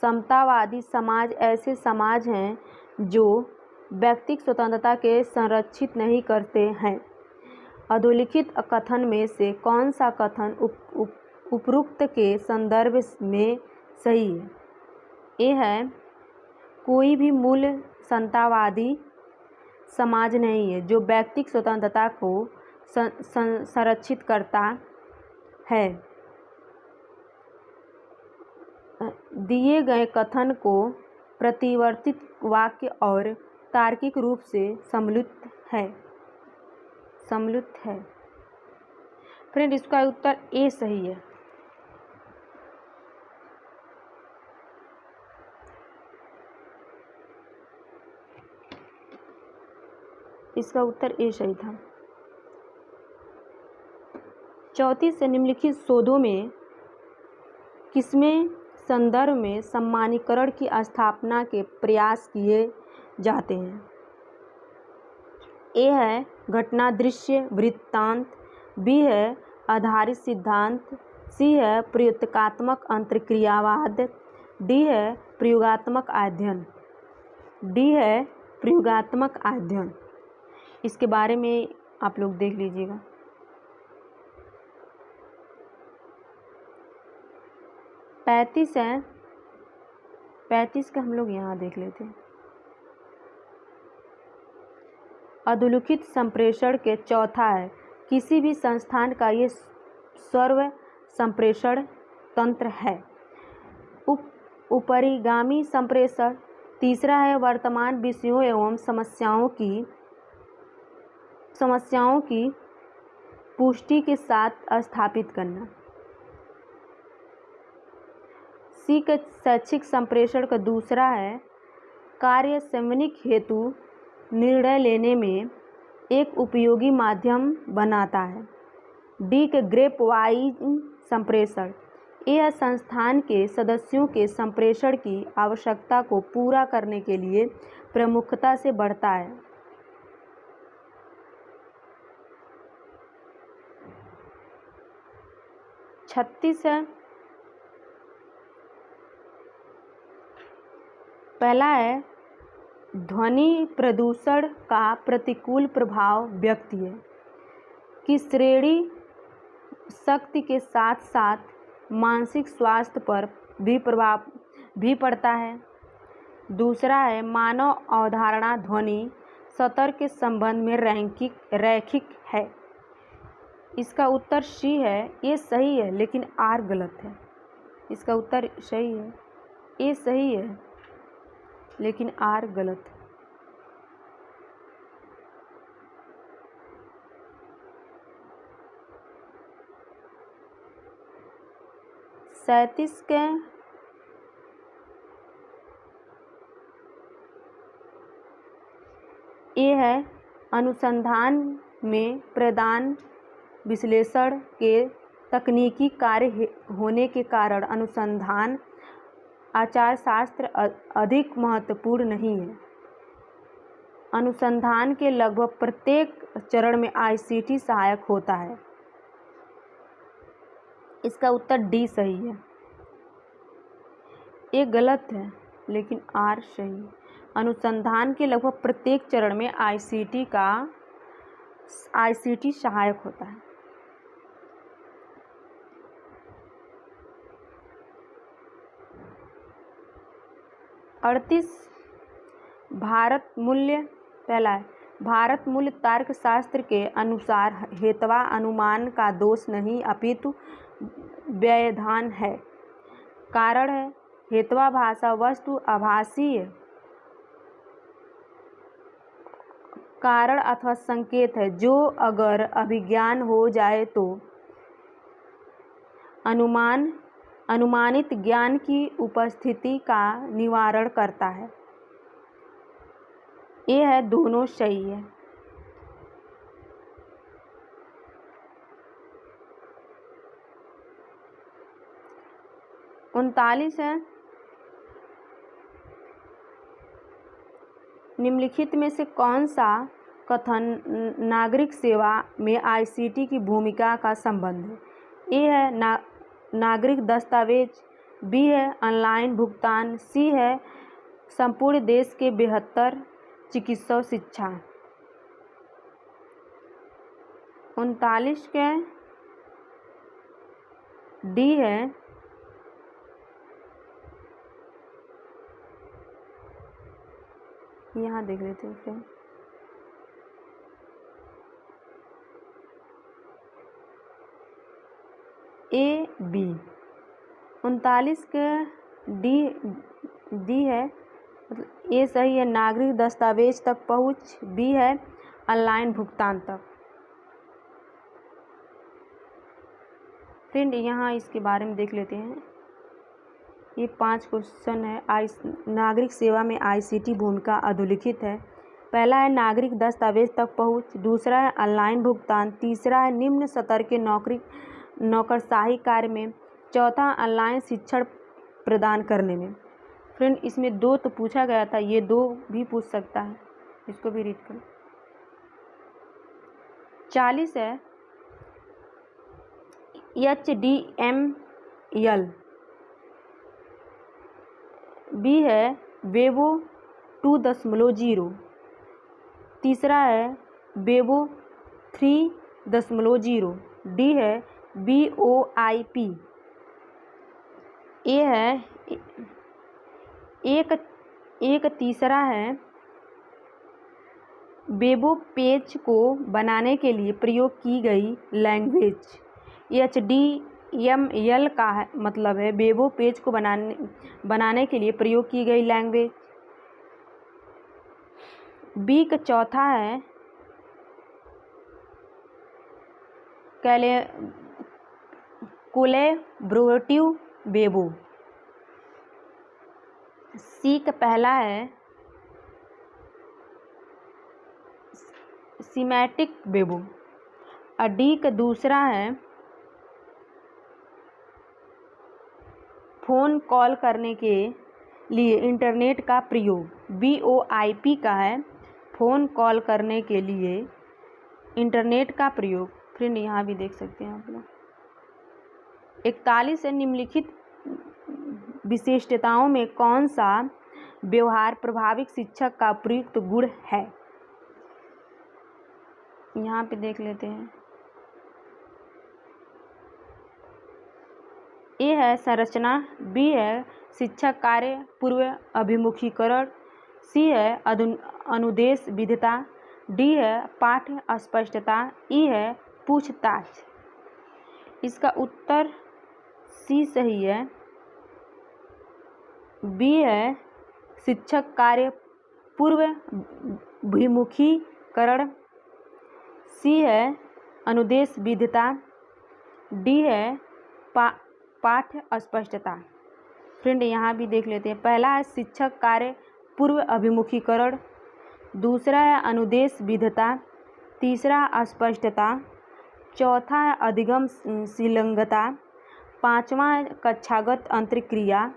समतावादी समाज ऐसे समाज हैं जो व्यक्तिगत स्वतंत्रता के संरक्षित नहीं करते हैं। अधोलिखित कथन में से कौन सा कथन उपरोक्त के संदर्भ में सही है? ए है, कोई भी मूल समतावादी समाज नहीं है जो व्यक्तिगत स्वतंत्रता को संरक्षित करता है। दिए गए कथन को प्रतिवर्तित वाक्य और तार्किक रूप से सम्मिलित है। फ्रेंड, इसका उत्तर ए सही है। इसका उत्तर ए सही था। 34 से निम्नलिखित शोधों में किसमें संदर्भ में सम्मानीकरण की स्थापना के प्रयास किए जाते हैं? ए है घटना दृश्य वृत्तांत, बी है आधारित सिद्धांत, सी है प्रयोगात्मक अंतर्क्रियावाद, डी है प्रयोगात्मक अध्ययन। इसके बारे में आप लोग देख लीजिएगा। 35 है, 35 का हम लोग यहाँ देख लेते हैं। अधोलिखित संप्रेषण के चौथा है, किसी भी संस्थान का ये सर्व संप्रेषण तंत्र है। उपरिगामी संप्रेषण। तीसरा है वर्तमान विषयों एवं समस्याओं की पुष्टि के साथ स्थापित करना। सी के शैक्षिक संप्रेषण का दूसरा है कार्य समन्वय हेतु निर्णय लेने में एक उपयोगी माध्यम बनाता है। डी के ग्रेप वाइन संप्रेषण। यह संस्थान के सदस्यों के संप्रेषण की आवश्यकता को पूरा करने के लिए प्रमुखता से बढ़ता है। छत्तीस है, पहला है ध्वनि प्रदूषण का प्रतिकूल प्रभाव व्यक्ति की श्रेणी शक्ति के साथ साथ मानसिक स्वास्थ्य पर भी प्रभाव भी पड़ता है। दूसरा है मानव अवधारणा ध्वनि स्तर के संबंध में रैखिक है। इसका उत्तर सी है, ये सही है लेकिन आर गलत है। इसका उत्तर सही है, ए सही है लेकिन आर गलत है। सैंतीस के ए है अनुसंधान में प्रदान विश्लेषण के तकनीकी कार्य होने के कारण अनुसंधान आचार शास्त्र अधिक महत्वपूर्ण नहीं है। अनुसंधान के लगभग प्रत्येक चरण में ICT सहायक होता है। इसका उत्तर डी सही है। ये गलत है लेकिन आर सही। अनुसंधान के लगभग प्रत्येक चरण में आईसीटी सहायक होता है। भारत मूल्य पहला है, भारत मूल्य तर्कशास्त्र के अनुसार हेतवा अनुमान का दोष नहीं अपितु व्यवधान है। कारण है, हेतवा भाषा वस्तु आभासीय कारण अथवा संकेत है जो अगर अभिज्ञान हो जाए तो अनुमानित ज्ञान की उपस्थिति का निवारण करता है। ये है, दोनों सही है। उनतालीस है, निम्नलिखित में से कौन सा कथन नागरिक सेवा में आईसीटी की भूमिका का संबंध है? ए है नागरिक दस्तावेज, बी है ऑनलाइन भुगतान, सी है संपूर्ण देश के बेहतर चिकित्सा शिक्षा। 39 के डी है, यहाँ देख लेते हैं फ्रेंड। ए बी 39 के डी है, मतलब ए सही है नागरिक दस्तावेज तक पहुँच, बी है ऑनलाइन भुगतान तक। फ्रेंड यहाँ इसके बारे में देख लेते हैं। ये 5 क्वेश्चन है। नागरिक सेवा में आईसीटी भूमिका अधोलिखित है। पहला है नागरिक दस्तावेज तक पहुँच, दूसरा है ऑनलाइन भुगतान, तीसरा है निम्न स्तर के नौकरशाही कार्य में, चौथा ऑनलाइन शिक्षण प्रदान करने में। फ्रेंड इसमें 2 तो पूछा गया था, ये 2 भी पूछ सकता है, इसको भी रीड करो। 40 है HDML, बी है वेबो 2.0, तीसरा है वेबो 3.0, डी है VoIP। ए है एक तीसरा है वेबो पेज को बनाने के लिए प्रयोग की गई लैंग्वेज। HDML का है मतलब है वेबो पेज को बनाने के लिए प्रयोग की गई लैंग्वेज। बी का चौथा है कोलैबोरेटिव वेबो। सी का पहला है सिमेटिक वेबो और डी का दूसरा है फ़ोन कॉल करने के लिए इंटरनेट का प्रयोग। VoIP का है फ़ोन कॉल करने के लिए इंटरनेट का प्रयोग। फ्रेंड यहाँ भी देख सकते हैं आप लोग। 41 है निम्नलिखित विशिष्टताओं में कौन सा व्यवहार प्रभावित शिक्षक का प्रयुक्त गुण है? यहाँ पे देख लेते हैं। ए है संरचना, बी है शिक्षक कार्य पूर्व अभिमुखीकरण, सी है अनुदेश विधता, डी है पाठ्य स्पष्टता, ई है पूछताछ। इसका उत्तर सी सही है। बी है शिक्षक कार्य पूर्व अभिमुखीकरण, सी है अनुदेश विधता, डी है पाठ्य स्पष्टता। फ्रेंड यहाँ भी देख लेते हैं। पहला है शिक्षक कार्य पूर्व अभिमुखीकरण, दूसरा है अनुदेश विधता, तीसरा अस्पष्टता, चौथा है अधिगम संलग्नता, पाँचवा है कक्षागत अंतर्क्रिया,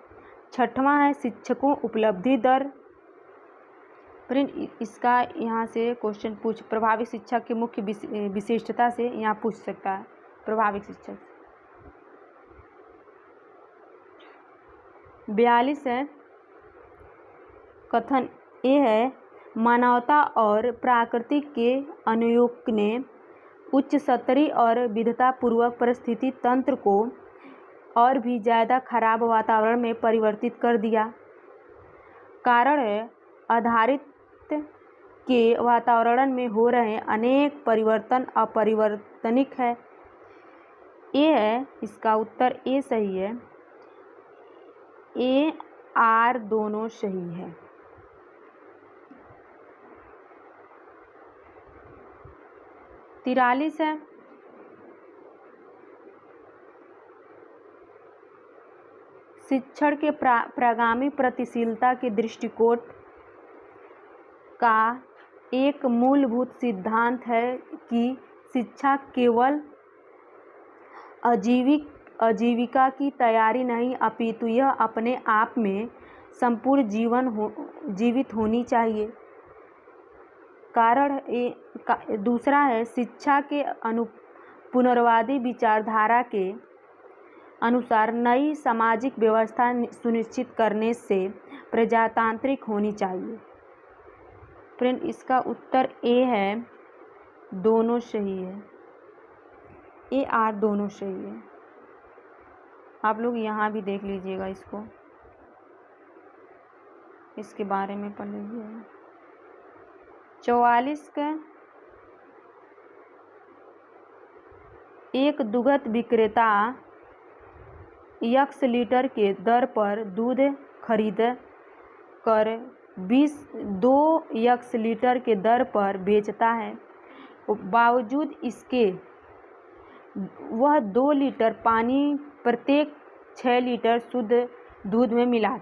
छठवां है शिक्षकों उपलब्धि दर। फ्रेंड इसका यहाँ से क्वेश्चन प्रभावित शिक्षक के मुख्य विशिष्टता से यहाँ पूछ सकता है प्रभावित शिक्षक। 42 है कथन ए है, मानवता और प्रकृति के अनुयोग ने उच्च स्तरीय और विविधतापूर्वक परिस्थिति तंत्र को और भी ज़्यादा खराब वातावरण में परिवर्तित कर दिया। कारण है आधारित के वातावरण में हो रहे अनेक परिवर्तन अपरिवर्तनिक है। ए है इसका उत्तर ए सही है। ए आर दोनों सही है। तिरालीस है, शिक्षण के प्रागामी प्रतिशीलता के दृष्टिकोण का एक मूलभूत सिद्धांत है कि शिक्षा केवल आजीविका की तैयारी नहीं, अपितु यह अपने आप में संपूर्ण जीवित होनी चाहिए। कारण दूसरा है, शिक्षा के पुनर्वादी विचारधारा के अनुसार नई सामाजिक व्यवस्था सुनिश्चित करने से प्रजातांत्रिक होनी चाहिए। फ्रेंड इसका उत्तर ए है, दोनों सही है। ए आर दोनों सही है। आप लोग यहाँ भी देख लीजिएगा, इसके बारे में पढ़ लीजिएगा। 44 का, एक दुग्ध विक्रेता x लीटर के दर पर दूध खरीद कर 2x लीटर के दर पर बेचता है। बावजूद इसके वह 2 लीटर पानी प्रत्येक 6 लीटर शुद्ध दूध में मिला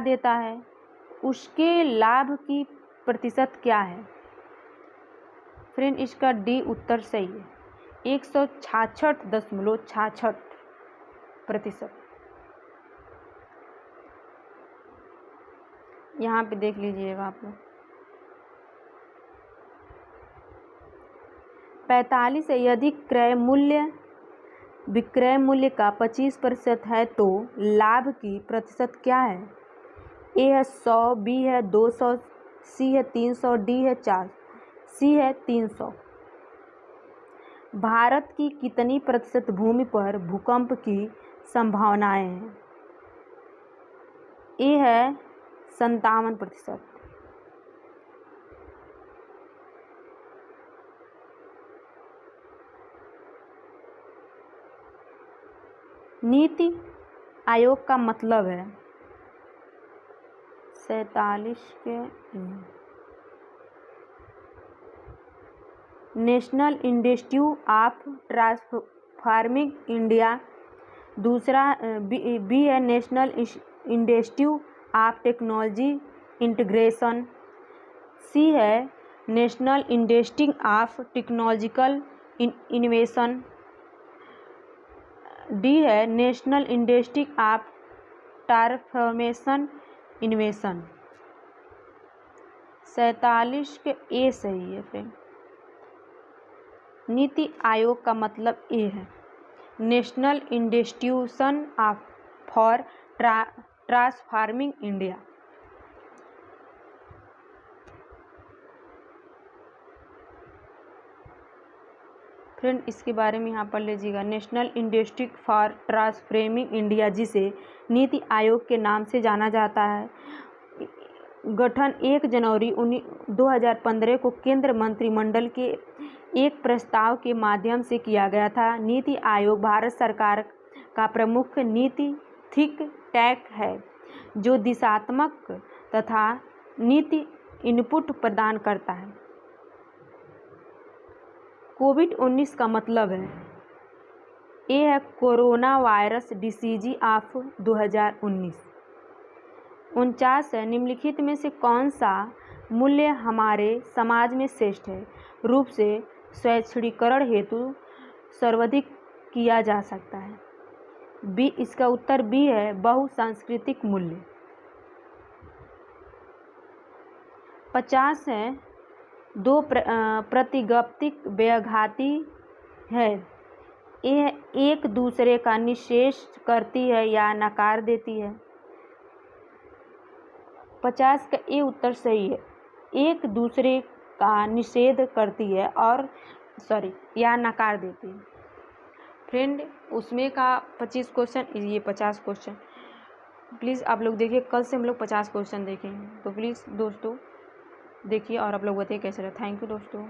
देता है। उसके लाभ की प्रतिशत क्या है? फ्रेंड इसका डी उत्तर सही है, 166.66%। यहाँ पे देख लीजिएगा आप लोग। 45 है, यदि विक्रय मूल्य का 25% है तो लाभ की प्रतिशत क्या है? ए है 100, बी है 200, सी है 300, डी है 400, सी है 300। भारत की कितनी प्रतिशत भूमि पर भूकंप की संभावनाएं हैं? ए है 57%। नीति आयोग का मतलब है 47 के national institute of transforming India. दूसरा बी है national institute of technology integration. C है national institute of technological innovation. D है national institute of transformation innovation. 47 के ए सही है। फ्रेंड नीति आयोग का मतलब ए है national institution for transforming India. Friend इसके बारे में यहाँ पढ़ लीजिएगा, national institute for transforming India, जिसे नीति आयोग के नाम से जाना जाता है, गठन 1 जनवरी 2015 को केंद्र मंत्रिमंडल के एक प्रस्ताव के माध्यम से किया गया था। नीति आयोग भारत सरकार का प्रमुख नीति थिंक टैंक है जो दिशात्मक तथा नीति इनपुट प्रदान करता है। कोविड-19 का मतलब है ए है कोरोना वायरस डिसीज ऑफ 2019। 49 है, निम्नलिखित में से कौन सा मूल्य हमारे समाज में श्रेष्ठ है रूप से स्वैच्छिकरण हेतु सर्वाधिक किया जा सकता है? बी, इसका उत्तर बी है बहुसांस्कृतिक मूल्य। 50 है, 2 प्रातिपदिक व्याघाती है यह एक दूसरे का निषेध करती है या नकार देती है। 50 का ये उत्तर सही है, एक दूसरे का निषेध करती है और या नकार देती है। फ्रेंड, उसमें का 25 क्वेश्चन, ये 50 क्वेश्चन प्लीज़ आप लोग देखिए। कल से हम लोग 50 क्वेश्चन देखेंगे, तो प्लीज़ दोस्तों देखिए और आप लोग बताइए कैसे रहा। थैंक यू दोस्तों।